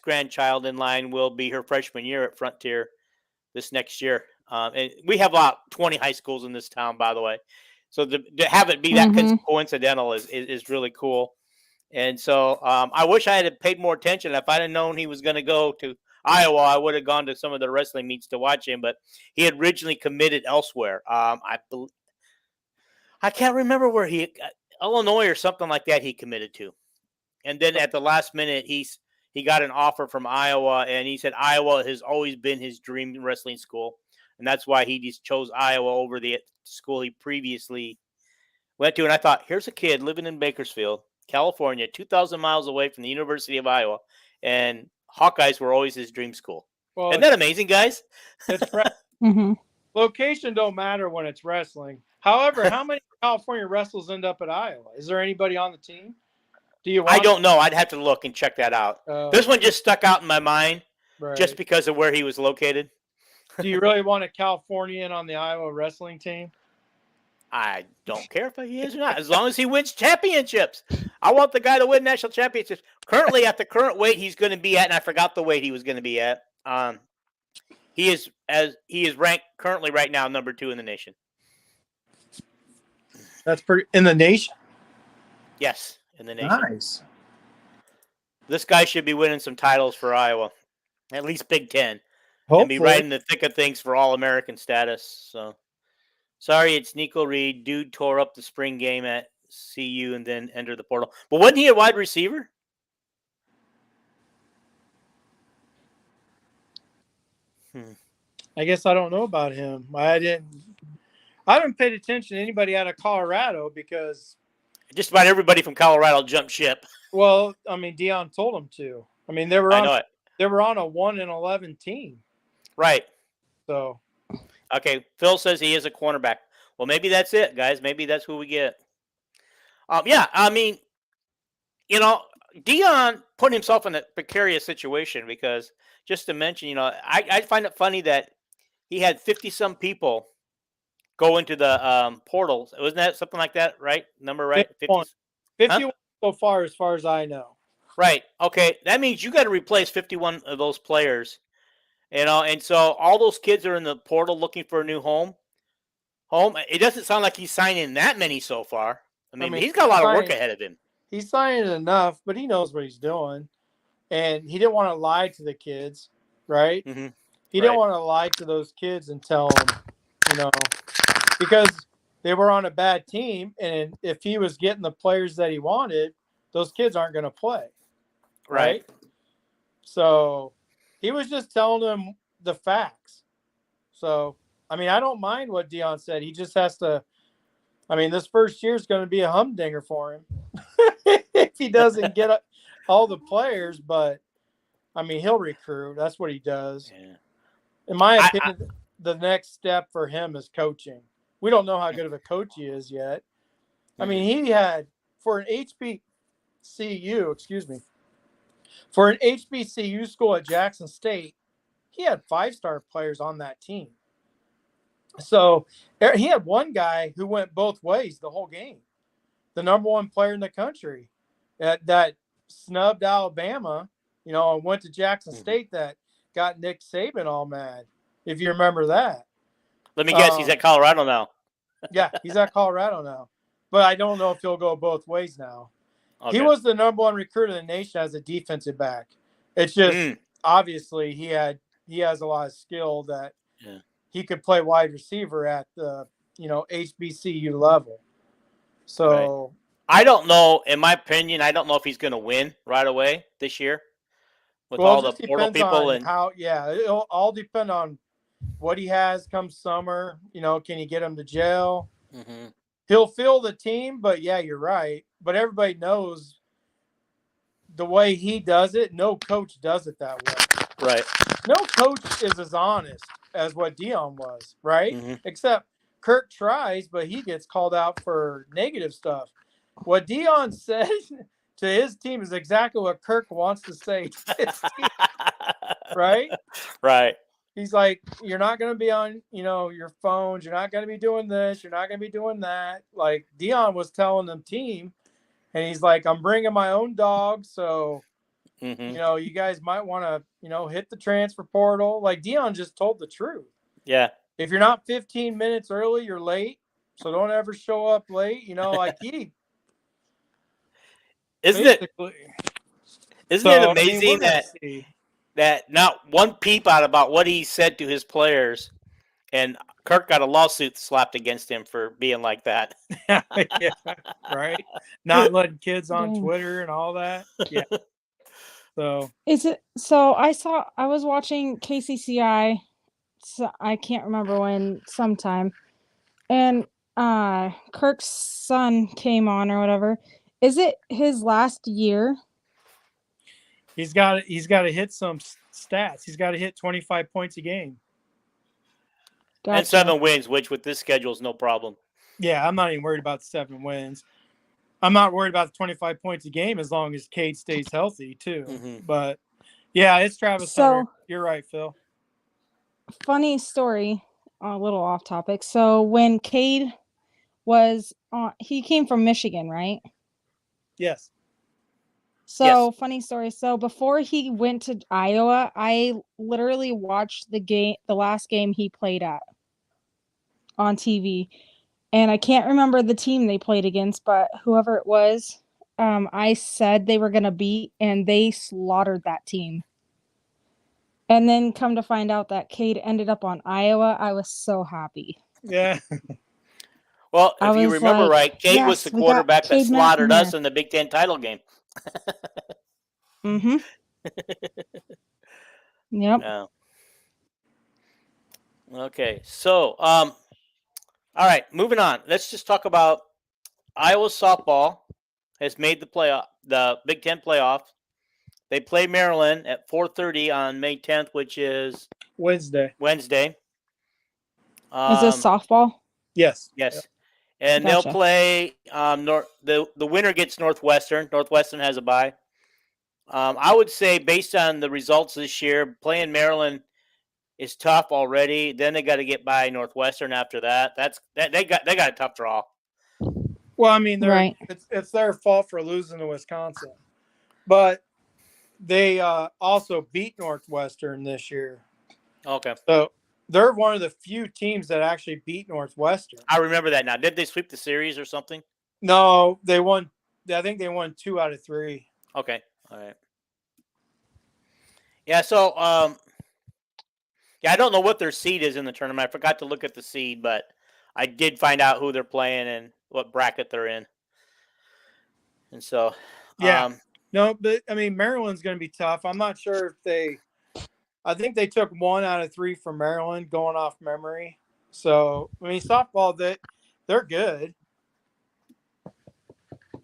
grandchild in line will be her freshman year at Frontier this next year. And we have about 20 high schools in this town, by the way. So to have it be that coincidental is really cool. And so I wish I had paid more attention. If I'd have known he was going to go to Iowa, I would have gone to some of the wrestling meets to watch him. But he had originally committed elsewhere. I can't remember where Illinois or something like that he committed to. And then at the last minute, he got an offer from Iowa, and he said Iowa has always been his dream wrestling school. And that's why he just chose Iowa over the school he previously went to. And I thought, here's a kid living in Bakersfield, California, 2,000 miles away from the University of Iowa, and Hawkeyes were always his dream school. Well, Isn't that amazing, guys? it's Mm-hmm. location don't matter when it's wrestling. However, how many California wrestlers end up at Iowa? Is there anybody on the team? Do you? I don't know. I'd have to look and check that out. This one just stuck out in my mind just because of where he was located. Do you really want a Californian on the Iowa wrestling team? I don't care if he is or not, as long as he wins championships. I want the guy to win national championships. Currently, at the current weight he's going to be at, and I forgot the weight he was going to be at. He is ranked currently right now number 2 in the nation. That's pretty in the nation. Yes, in the nation. Nice. This guy should be winning some titles for Iowa, at least Big Ten. and be right Hopefully. in the thick of things for All-American status. So sorry, it's Nico Reed. Dude tore up the spring game at CU and then entered the portal. But wasn't he a wide receiver? I guess I don't know about him. I haven't paid attention to anybody out of Colorado because, Just about everybody from Colorado jumped ship. well, I mean, Dion told them to. I mean, they were I know it. on a 1-11 team. Right. So Okay. Phil says he is a cornerback. Well, maybe that's it, guys. Maybe that's who we get. Yeah. I mean, Dion put himself in a precarious situation because, just to mention, I find it funny that he had 50-some people go into the portals. Wasn't that something like that, right? Number right? 51. 50. 51 so far as I know. Right. Okay. That means you got to replace 51 of those players. And so all those kids are in the portal looking for a new home. It doesn't sound like he's signing that many so far. I mean he's got a lot of work ahead of him. He's signing enough, but he knows what he's doing. And he didn't want to lie to the kids, right? Mm-hmm. He didn't want to lie to those kids and tell them, because they were on a bad team. And if he was getting the players that he wanted, those kids aren't going to play. Right. So he was just telling them the facts. So, I mean, I don't mind what Dion said. He just has to, this first year is going to be a humdinger for him if he doesn't get all the players. But, he'll recruit. That's what he does. Yeah. In my opinion, the next step for him is coaching. We don't know how good of a coach he is yet. He had, for an HBCU school at Jackson State, he had 5-star players on that team. So he had one guy who went both ways the whole game. The number one player in the country that snubbed Alabama, and went to Jackson State that got Nick Saban all mad, if you remember that. Let me guess, he's at Colorado now. Yeah, he's at Colorado now. But I don't know if he'll go both ways now. Okay. He was the number one recruit in the nation as a defensive back. It's just obviously he has a lot of skill that he could play wide receiver at the HBCU level. So I don't know. In my opinion, I don't know if he's going to win right away this year with all the portal people and how. Yeah, it'll all depend on what he has come summer. Can he get him to jail? Mm-hmm. He'll fill the team, but yeah, you're right. But everybody knows the way he does it. No coach does it that way. Right. No coach is as honest as what Dion was, right? Mm-hmm. Except Kirk tries, but he gets called out for negative stuff. What Dion said to his team is exactly what Kirk wants to say to his team, right? Right. He's like, you're not going to be on, your phones. You're not going to be doing this. You're not going to be doing that. Like Dion was telling them team, and he's like, I'm bringing my own dog. So, you guys might want to, hit the transfer portal. Like Dion just told the truth. Yeah. If you're not 15 minutes early, you're late. So don't ever show up late. Like he. Isn't it amazing that not one peep out about what he said to his players, and Kirk got a lawsuit slapped against him for being like that. Yeah, right. Not letting kids on Twitter and all that. Yeah. So I was watching KCCI. So I can't remember when, sometime, and Kirk's son came on or whatever. Is it his last year? He's got to hit some stats. He's got to hit 25 points a game. Gotcha. And 7 wins, which with this schedule is no problem. Yeah, I'm not even worried about the 7 wins. I'm not worried about the 25 points a game as long as Cade stays healthy too. Mm-hmm. But yeah, it's Travis Hunter. You're right, Phil. Funny story, a little off topic. So when Cade was on, he came from Michigan, right? Yes. So funny story. So before he went to Iowa, I literally watched the last game he played at on TV. And I can't remember the team they played against, but whoever it was, I said they were going to beat, and they slaughtered that team. And then come to find out that Cade ended up on Iowa. I was so happy. Yeah. Well, I if you was remember like, right, Cade was yes, the we got quarterback that Cade Mack in slaughtered us here. in the Big Ten title game. Mm-hmm. Yep. Yeah. Okay. So, all right, moving on. Let's just talk about Iowa softball has made the playoff, the Big Ten playoff. They play Maryland at 4:30 on May 10th, which is Wednesday. Wednesday. Is this softball? Yes. Yes, and they'll Gotcha. play the winner gets Northwestern. Northwestern has a bye. I would say based on the results this year, playing Maryland is tough already. Then they got to get by Northwestern after that. They got a tough draw. Well, I mean, Right. it's their fault for losing to Wisconsin, but they also beat Northwestern this year. Okay, So they're one of the few teams that actually beat Northwestern. I remember that now. Did they sweep the series or something? No, they won. I think they won 2 out of 3. Okay, all right. Yeah, so yeah, I don't know what their seed is in the tournament. I forgot to look at the seed, but I did find out who they're playing and what bracket they're in. And so, Yeah. No, but I mean, Maryland's going to be tough. I'm not sure if they. I think they took 1 out of 3 from Maryland, going off memory. So I mean, softball they're good,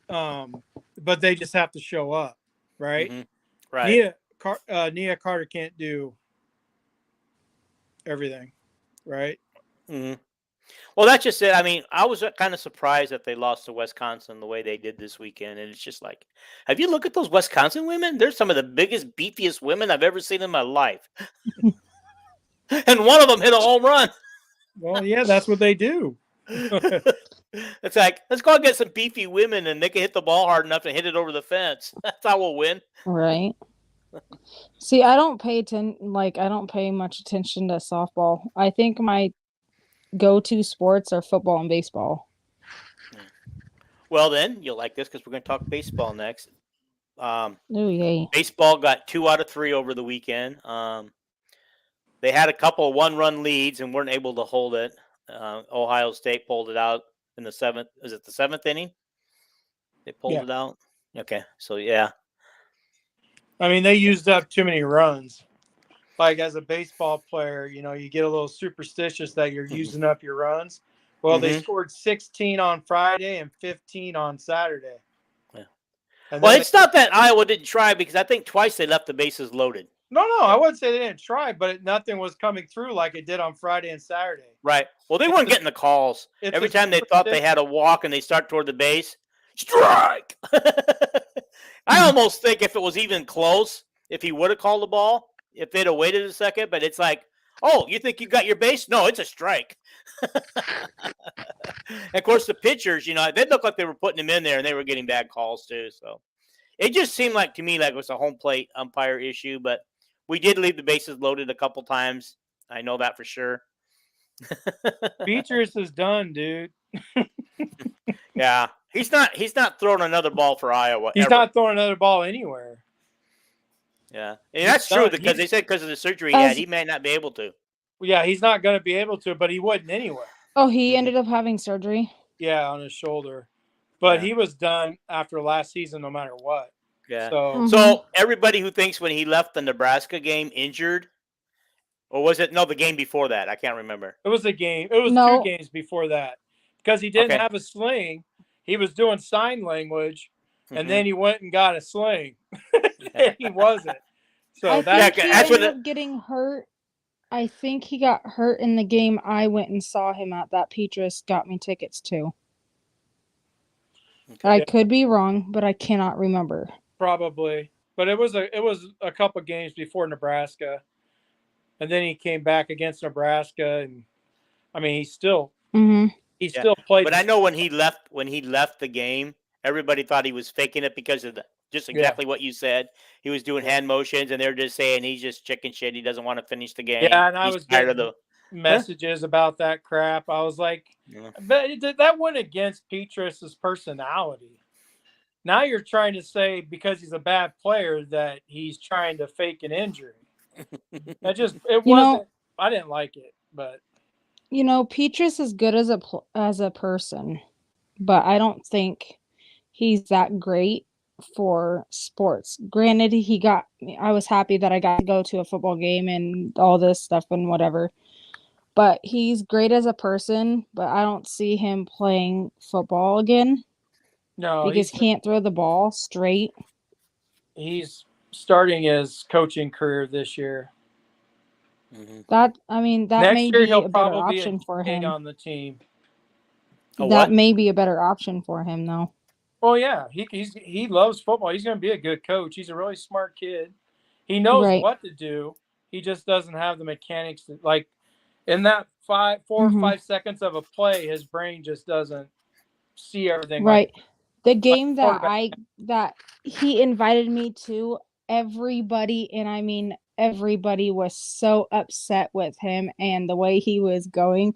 but they just have to show up, right? mhm, right. Nia Carter can't do everything, right? Mhm. Well, that's just it. I mean, I was kind of surprised that they lost to Wisconsin the way they did this weekend, and it's just like, have you looked at those Wisconsin women? They're some of the biggest, beefiest women I've ever seen in my life, and one of them hit a home run. Well, yeah, that's what they do. It's like, let's go and get some beefy women, and they can hit the ball hard enough to hit it over the fence. That's how we'll win. Right. See, I don't pay I don't pay much attention to softball. I think my go-to sports are football and baseball. Well, then you'll like this because we're going to talk baseball next. Oh yay! Baseball got 2 out of 3 over the weekend. They had a couple of one-run leads and weren't able to hold it. Ohio State pulled it out in the 7th. Is it the 7th inning? They pulled it out. Okay, so yeah. I mean, they used up too many runs. Like as a baseball player, you get a little superstitious that you're using up your runs. Well, they scored 16 on Friday and 15 on Saturday. Yeah. And Well, it's not that Iowa didn't try because I think twice they left the bases loaded. No, I wouldn't say they didn't try, but nothing was coming through like it did on Friday and Saturday. Right. Well, they weren't getting the calls. Every time they thought they had a walk and they start toward the base, strike. I almost think if it was even close, if he would have called the ball, if they'd have waited a second, but it's like, oh, you think you got your base? No, it's a strike. Of course, the pitchers, they looked like they were putting him in there and they were getting bad calls too. So it just seemed like to me like it was a home plate umpire issue, but we did leave the bases loaded a couple times. I know that for sure. Beatrice is done, dude. Yeah, he's not throwing another ball for Iowa. He's ever. not throwing another ball anywhere. Yeah, and that's true because they said because of the surgery he had, he may not be able to. Yeah, he's not going to be able to, but he wouldn't anyway. Oh, he ended up having surgery? Yeah, on his shoulder. But he was done after last season no matter what. Yeah. So everybody who thinks when he left the Nebraska game injured, or was it the game before that? I can't remember. It was a game. It was 2 games before that because he didn't have a sling. He was doing sign language, and then he went and got a sling. And he wasn't. So I think he ended up getting hurt. I think he got hurt in the game I went and saw him at. That Petrus got me tickets to. Okay. I could be wrong, but I cannot remember. Probably, but it was a couple games before Nebraska, and then he came back against Nebraska, and I mean he still still played. But I know when he left the game, everybody thought he was faking it because of just exactly what you said. He was doing hand motions, and they're just saying he's just chicken shit. He doesn't want to finish the game. Yeah, and I was tired of the messages about that crap. I was like, but that went against Petrus's personality. Now you're trying to say because he's a bad player that he's trying to fake an injury. It You know, wasn't. I didn't like it, but Petrus is good as a person, but I don't think he's that great for sports. Granted, I was happy that I got to go to a football game and all this stuff and whatever. But he's great as a person, but I don't see him playing football again no, because he can't throw the ball straight. he's starting his coaching career this year. That Next may year be he'll a better probably be a option for DA him. on the team. A That what? may be a better option for him though. Well, yeah, he loves football. He's going to be a good coach. He's a really smart kid. He knows Right. what to do. He just doesn't have the mechanics that, like, in that 4 or Mhm. 5 seconds of a play, his brain just doesn't see everything Right. The like game quarterback. that he invited me to, everybody, and I mean everybody, was so upset with him and the way he was going.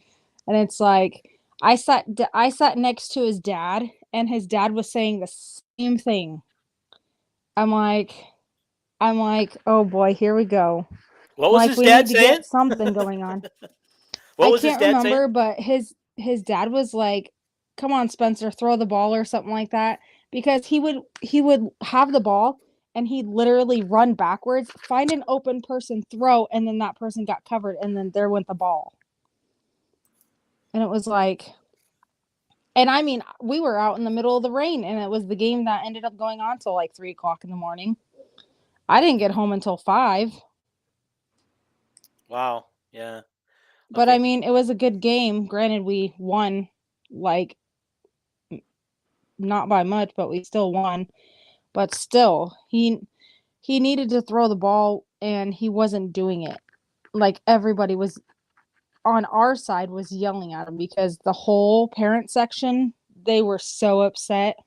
And it's like I sat next to his dad, and his dad was saying the same thing. I'm like "Oh boy, here we go." What was Like, his we dad need to saying? get something going on. What I was his can't dad saying? remember, but his dad was like, "Come on, Spencer, throw the ball," or something like that, because he would have the ball and he'd literally run backwards, find an open person, throw, and then that person got covered, and then there went the ball. And it was like, and I mean, we were out in the middle of the rain, and it was the game that ended up going on till like 3 o'clock in the morning. I didn't get home until 5. Wow. Yeah. But I Okay. mean, it was a good game. Granted, we won, like, not by much, but we still won. But still, he needed to throw the ball and he wasn't doing it. Like, everybody was on our side was yelling at him because the whole parent section, they were so upset.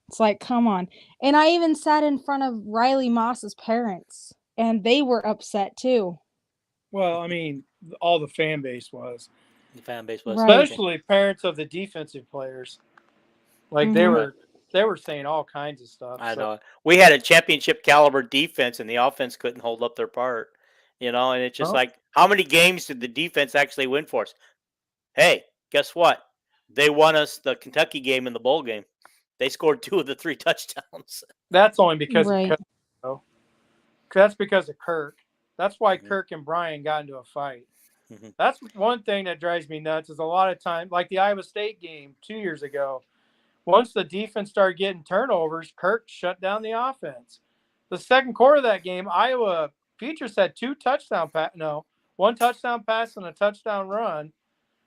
It's like, come on. And I even sat in front of Riley Moss's parents, and they were upset too. Well, I mean, all the fan base was, The fan base was Right. okay. especially parents of the defensive players. Like Mhm. Right. they were saying all kinds of stuff. I So know. We had a championship caliber defense, and the offense couldn't hold up their part. And it's just well, like, how many games did the defense actually win for us? Hey, guess what? They won us the Kentucky game in the bowl game. They scored 2 of the 3 touchdowns. that's only because of Right. Kirk. Though. That's because of Kirk. That's why Mhm. Kirk and Brian got into a fight. Mhm. That's one thing that drives me nuts is a lot of times, like the Iowa State game 2 years ago, once the defense started getting turnovers, Kirk shut down the offense. The second quarter of that game, Iowa Petras had one touchdown pass and a touchdown run.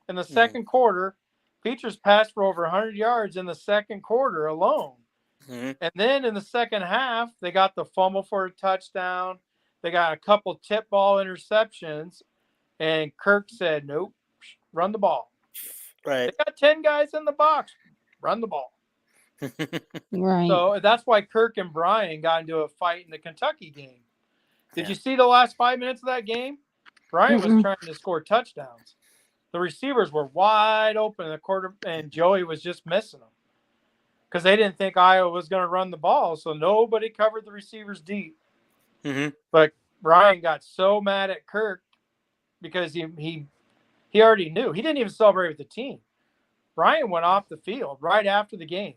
In the Mhm. second quarter, Petras passed for over 100 yards in the second quarter alone. Mhm. And then in the second half, they got the fumble for a touchdown. They got a couple tip ball interceptions. And Kirk said, nope, run the ball. They Right. got 10 guys in the box, run the ball. Right. So that's why Kirk and Brian got into a fight in the Kentucky game. Did Yeah. you see the last 5 minutes of that game? Brian was Mm-mm. trying to score touchdowns. The receivers were wide open in the quarter, and Joey was just missing them because they didn't think Iowa was going to run the ball. So nobody covered the receivers deep. Mhm. But Brian got so mad at Kirk because he already knew. He didn't even celebrate with the team. Brian went off the field right after the game.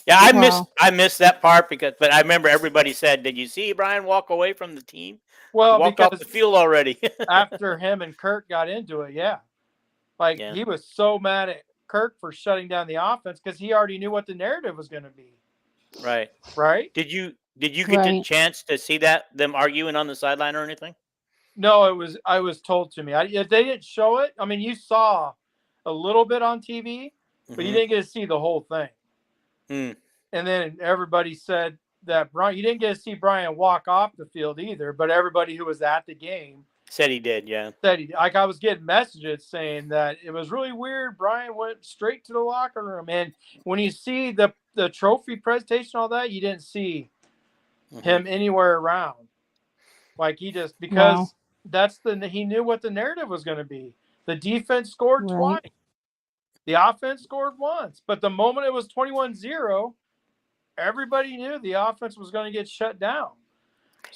Yeah, Wow. I missed that part but I remember everybody said, "Did you see Brian walk away from the team? He Well, walked off because the field already." after him and Kirk got into it, yeah. Like Yeah. he was so mad at Kirk for shutting down the offense because he already knew what the narrative was going to be, Right. right? Did you get the Right. chance to see them arguing on the sideline or anything? No, I was told to me. If they didn't show it, I mean, you saw a little bit on TV, but you Mhm. didn't get to see the whole thing. Mm. And then everybody said that Brian, you didn't get to see Brian walk off the field either, but everybody who was at the game Said he did, yeah. said like I was getting messages saying that it was really weird. Brian went straight to the locker room, and when you see the trophy presentation, all that, you didn't see Mhm. him anywhere around. Like he just Wow. because he knew what the narrative was going to be. The defense scored twice. Right. The offense scored once. But the moment it was 21-0, everybody knew the offense was going to get shut down.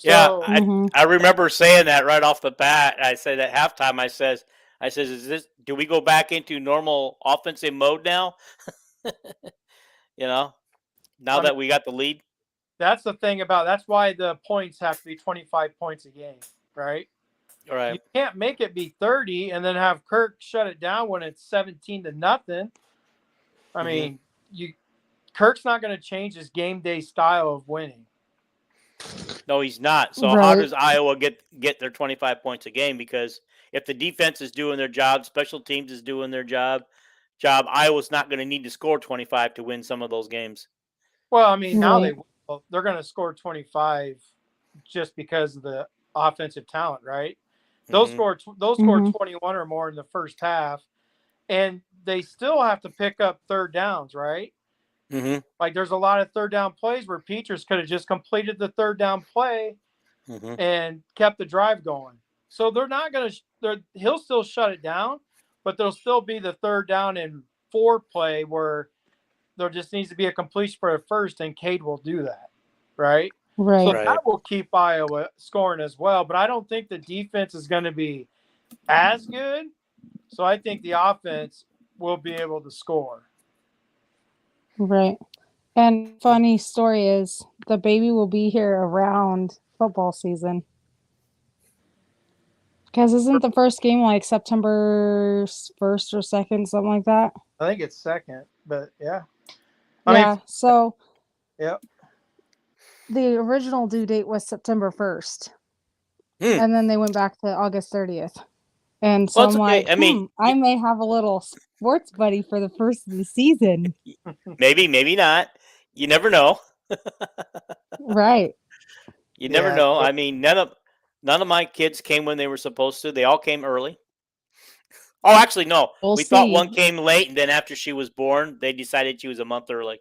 Yeah, So I remember saying that right off the bat. I said at halftime, I says, is this? Do we go back into normal offensive mode now? You know, now I mean, that we got the lead. that's the thing about that's why the points have to be 25 points a game, right? All right. You can't make it be 30 and then have Kirk shut it down when it's 17-0. I mean, you Kirk's not going to change his game day style of winning. No, he's not. So how Right. does Iowa get their 25 points a game? Because if the defense is doing their job, special teams is doing their job, Iowa's not going to need to score 25 to win some of those games. Well, I mean, now Right. they're going to score 25 just because of the offensive talent, right? They'll score 21 or more in the first half, and they still have to pick up third downs, right? Mm-hmm. Like there's a lot of third down plays where Peters could have just completed the third down play Mm-hmm. and kept the drive going. So they're not going to. He'll still shut it down, but there'll still be the third down and 4 play where there just needs to be a completion for a first, and Cade will do that, right? So Right. Right. that will keep Iowa scoring as well. But I don't think the defense is going to be as good. So I think the offense will be able to score. Right. And funny story is the baby will be here around football season. Because isn't the first game like September 1st or 2nd, something like that? I think it's second, but yeah. So Yep. the original due date was September 1st. Hmm. And then they went back to August 30th. And so Well, it's I'm okay. like, I mean, I may have a little sports buddy for the first of the season. maybe not. You never know. Right. You never Yeah. know. I mean, none of my kids came when they were supposed to. They all came early. Oh, actually, no. We'll We thought one see. came late, and then after she was born, they decided she was a month early.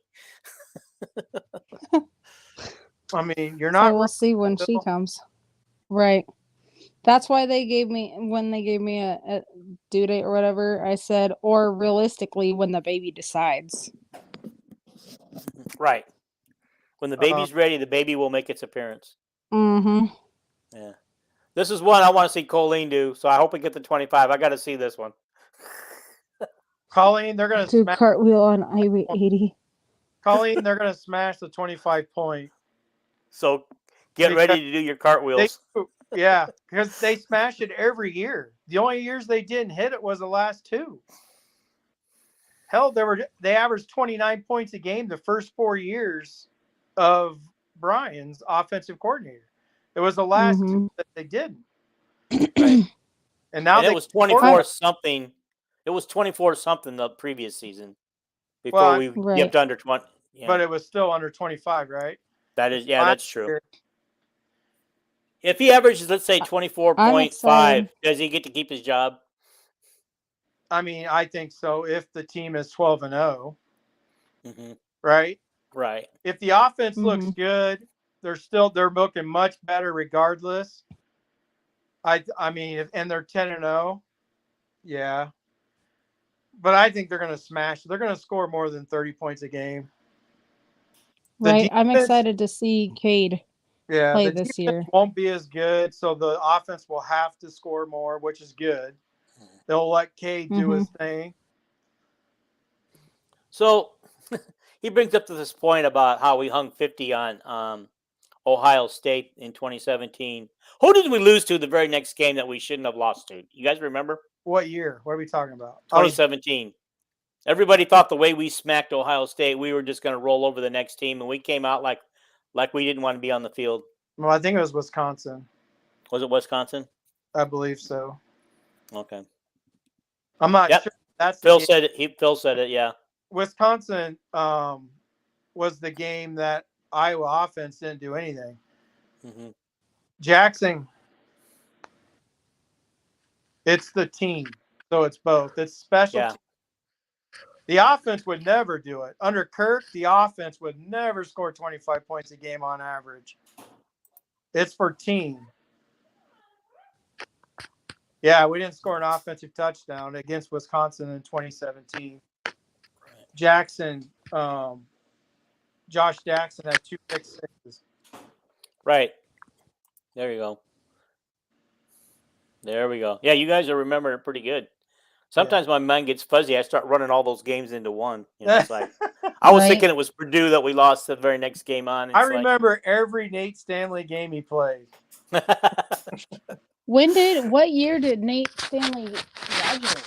I mean, you're So not. we'll see when she comes. Right. That's why when they gave me a due date or whatever, I said, or realistically when the baby decides. Right. When the baby's ready, the baby will make its appearance. Mm-hmm. Yeah. This is one I want to see Colleen do, so I hope we get the 25. I got to see this one. Colleen, they're going to Do smash. cartwheel on Highway 80. Colleen, they're going to smash the 25 point. So get ready to do your cartwheels. Yeah, because they smash it every year. The only years they didn't hit it was the last 2. Hell, they averaged 29 points a game the first 4 years of Brian's offensive coordinator. It was the last 2 that they didn't. Right. And now it was 24 something. It was 24 something the previous season before we dipped under 20. Yeah. But it was still under 25, right? That is, yeah, that's true. Year. If he averages, let's say 24.5, does he get to keep his job? I mean, I think so. If the team is 12-0, mm-hmm. right? Right. If the offense looks good, they're looking much better regardless. I mean, and they're 10-0, yeah. But I think they're going to smash. They're going to score more than 30 points a game. Right. I'm excited to see Cade play this year. Won't be as good, so the offense will have to score more, which is good. They'll let Cade do his thing. So he brings up to this point about how we hung 50 on Ohio State in 2017. Who did we lose to the very next game that we shouldn't have lost to? You guys remember? What year? What are we talking about? 2017. Everybody thought the way we smacked Ohio State, we were just going to roll over the next team, and we came out like we didn't want to be on the field. Well, I think it was Wisconsin. Was it Wisconsin? I believe so. Okay. I'm not sure. That's Phil said it. Phil said it. Yeah. Wisconsin was the game that Iowa offense didn't do anything. Mm-hmm. Jackson, it's the team, so it's both. It's special. Yeah. The offense would never do it. Under Kirk, the offense would never score 25 points a game on average. It's for team. Yeah, we didn't score an offensive touchdown against Wisconsin in 2017. Jackson, Josh Jackson had 2 pick sixes. Right. There you go. There we go. Yeah, you guys are remembering it pretty good. Sometimes my mind gets fuzzy. I start running all those games into one. It's like I was Right. thinking it was Purdue that we lost the very next game on. It's I remember every Nate Stanley game he played. What year did Nate Stanley graduate?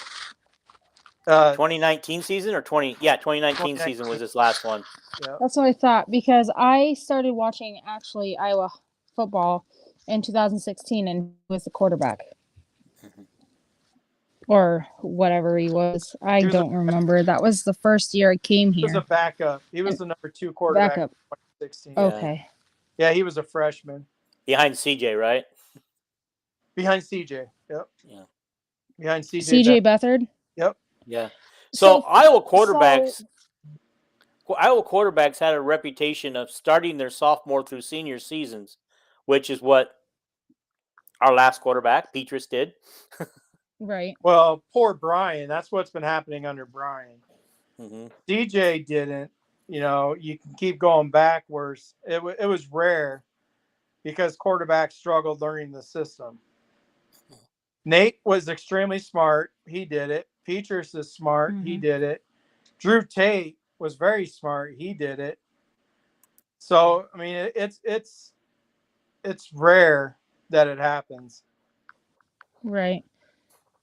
2019 season or 2019 season was his last one. Yeah. That's what I thought, because I started watching actually Iowa football in 2016, and he was the quarterback. Or whatever he was. I don't remember. That was the first year I came He was here. a backup. He was the number 2 quarterback Backup. in 2016. Okay. Yeah, he was a freshman. Behind CJ, right? Behind CJ. Yep. Yeah. Behind CJ. CJ Beathard. Yep. Yeah. So Iowa quarterbacks so- had a reputation of starting their sophomore through senior seasons, which is what our last quarterback, Petrus, did. Right. Well, poor Brian. That's what's been happening under Brian. Mm-hmm. DJ didn't. You can keep going backwards. It was rare because quarterbacks struggled learning the system. Nate was extremely smart. He did it. Petrus is smart. He did it. Drew Tate was very smart. He did it. So, I mean, it's rare that it happens. Right.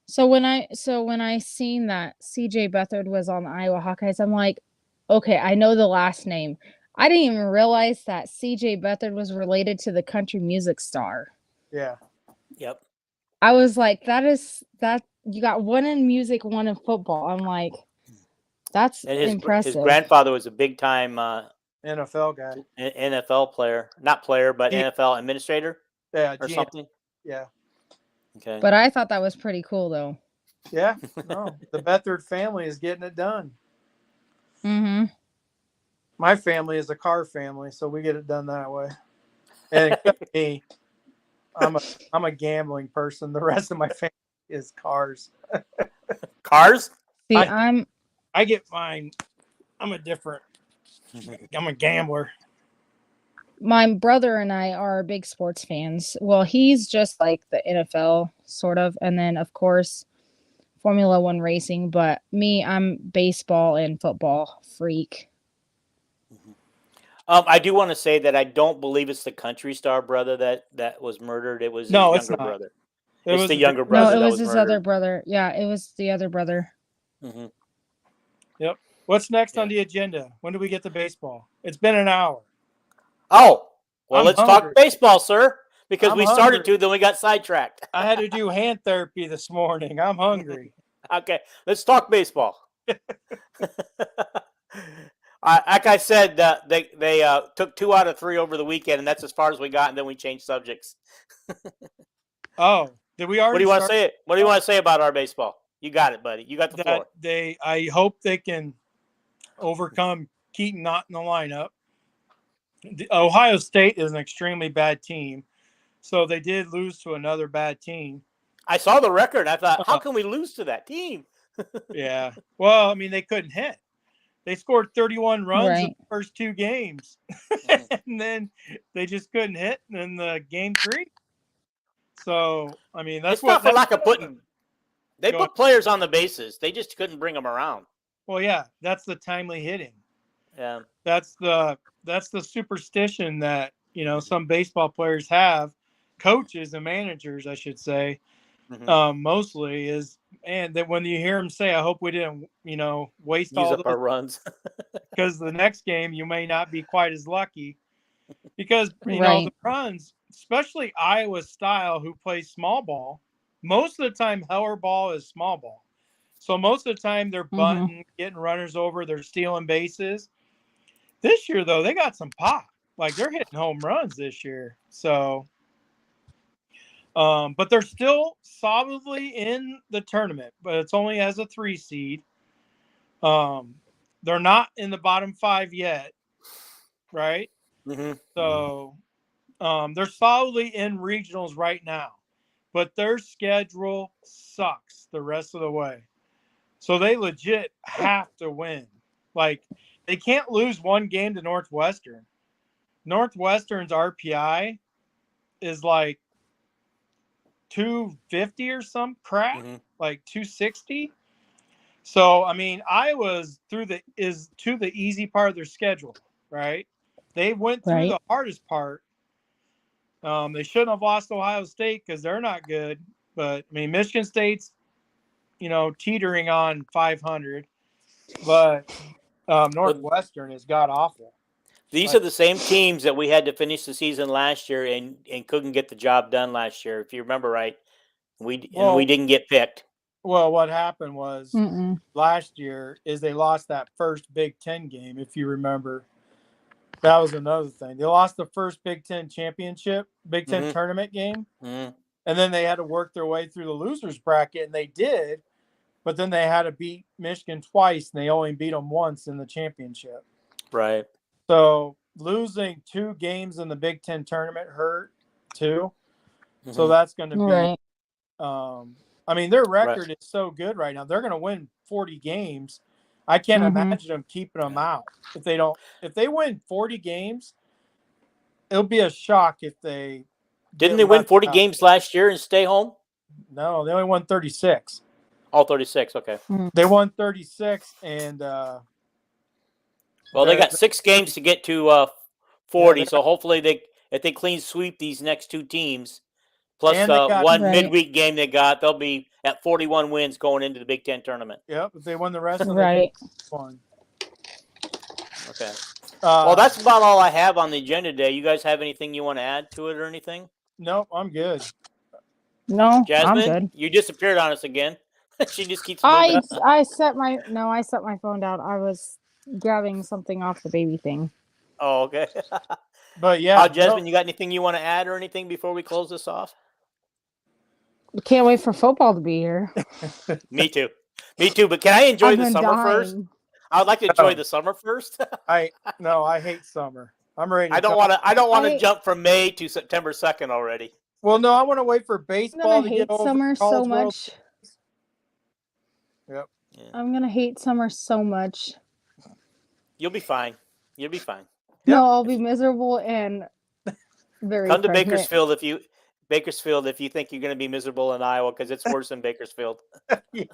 So when I seen that CJ Beathard was on the Iowa Hawkeyes, I'm like, okay, I know the last name. I didn't even realize that CJ Beathard was related to the country music star. Yeah. Yep. I was like, that you got one in music, one in football. I'm like, that's And impressive. his grandfather was a big time NFL guy. NFL player, not player, but NFL administrator Yeah, or GM. something. Yeah. Okay. But I thought that was pretty cool, though. Yeah. No, the Beathard family is getting it done. Mm-hmm. My family is a car family, so we get it done that way. And except me, I'm a gambling person. The rest of my family is cars. Cars? See, I get mine. I'm a gambler. My brother and I are big sports fans. Well, he's just like the NFL sort of, and then of course Formula One racing. But me, I'm baseball and football freak. I do want to say that I don't believe it's the country star brother that was murdered. It was his younger brother. It's the younger brother. No, it was his other brother. Yeah, it was the other brother. Mm-hmm. Yep. What's next on the agenda? When do we get to baseball? It's been an hour. Oh, well, let's hungry. talk baseball, sir, because I'm we started hungry. to, then we got sidetracked. I had to do hand therapy this morning. I'm hungry. Okay, let's talk baseball. Like I said, they took 2 out of 3 over the weekend, and that's as far as we got, and then we changed subjects. Oh, did we already? What do you want to say? What do you want to say about our baseball? You got it, buddy. You got the floor. I hope they can overcome Keaton not in the lineup. Ohio State is an extremely bad team, so they did lose to another bad team. I saw the record. I thought, how can we lose to that team? Yeah. Well, I mean, they couldn't hit. They scored 31 runs in the first 2 games, and then they just couldn't hit in the game 3. So, I mean, that's not for lack of putting. They put players on the bases. They just couldn't bring them around. Well, yeah, that's the timely hitting. Yeah. That's the superstition that, some baseball players have, coaches and managers, I should say, mostly is, and that when you hear them say, I hope we didn't, waste use all up our runs. Because the next game you may not be quite as lucky because, the runs, especially Iowa style, who plays small ball, most of the time Heller ball is small ball. So most of the time they're bunting, getting runners over, they're stealing bases. This year, though, they got some pop. Like, they're hitting home runs this year. So, but they're still solidly in the tournament, but it's only as a 3 seed. They're not in the bottom 5 yet, right? Mm-hmm. So, they're solidly in regionals right now, but their schedule sucks the rest of the way. So they legit have to win. Like, they can't lose one game to Northwestern. Northwestern's RPI is like 250 or some crap, like 260. So I mean, Iowa's to the easy part of their schedule, right? They went through the hardest part. They shouldn't have lost Ohio State because they're not good. But I mean, Michigan State's, teetering on 500, but Northwestern is god awful. These are the same teams that we had to finish the season last year and couldn't get the job done last year, if you remember right. We didn't get picked. Well, what happened was last year is they lost that first Big Ten game, if you remember. That was another thing. They lost the first Big Ten championship, Big Ten tournament game, and then they had to work their way through the losers bracket, and they did. But then they had to beat Michigan twice, and they only beat them once in the championship. Right. So losing 2 games in the Big Ten tournament hurt too. So that's going to be. Right. I mean, their record is so good right now. They're going to win 40 games. I can't imagine them keeping them out. If they win 40 games, it'll be a shock if they. Didn't they win 40 games last year and stay home? No, they only won 36. All 36, okay. They won 36, and well, they got 6 games to get to 40, so hopefully if they clean sweep these next 2 teams, plus the one midweek game they got, they'll be at 41 wins going into the Big Ten tournament. Yep, if they win the rest of the one. Okay. Well, that's about all I have on the agenda today. You guys have anything you want to add to it or anything? Nope, I'm good. No, Jasmine, I'm good. You disappeared on us again. She just keeps moving. I set my phone down. I was grabbing something off the baby thing. Oh, okay. But yeah, Jasmine, you got anything you want to add or anything before we close this off? Can't wait for football to be here. Me too. But can I enjoy the summer first? I would like to enjoy the summer first. I hate summer. I'm ready. I don't want to jump from May to September 2nd already. Well, no, I want to wait for baseball to get over. Summer so much. Yep. Yeah. I'm gonna hate summer so much. You'll be fine. Yep. No, I'll be miserable and very. Come to Bakersfield if you think you're going to be miserable in Iowa, because it's worse than Bakersfield. Yeah.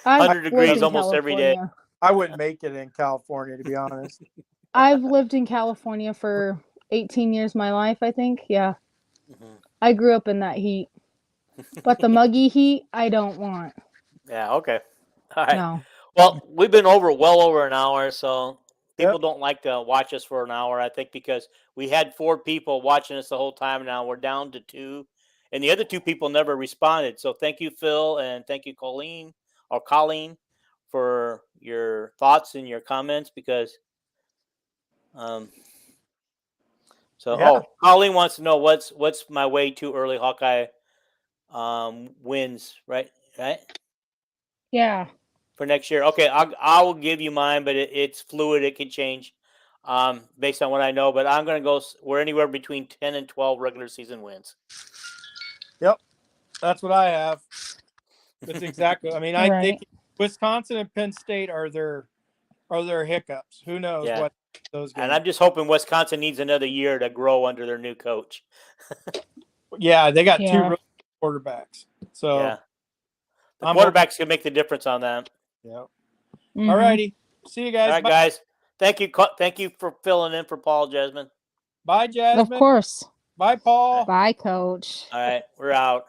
100 degrees almost every day. I wouldn't make it in California, to be honest. I've lived in California for 18 years of my life, I think. Yeah. I grew up in that heat. But the muggy heat, I don't want. Yeah, okay. All right. No. Well, we've been well over an hour, so people don't like to watch us for an hour, I think, because we had 4 people watching us the whole time. Now we're down to 2, and the other 2 people never responded. So thank you, Phil, and thank you, Colleen, for your thoughts and your comments, because Colleen wants to know what's my way too early Hawkeye wins, right? Yeah. For next year. Okay, I will give you mine, but it's fluid. It can change based on what I know. But I'm going to go, we're anywhere between 10 and 12 regular season wins. Yep. That's what I have. That's exactly. I mean, I think Wisconsin and Penn State are their hiccups. Who knows what those games. And I'm just hoping Wisconsin needs another year to grow under their new coach. Yeah, they got 2 really quarterbacks. So the quarterbacks can make the difference on that. Yep. All righty. See you guys. All right, guys. Thank you for filling in for Paul, Jasmine. Bye, Jasmine. Of course. Bye, Paul. Bye, Coach. All right, we're out.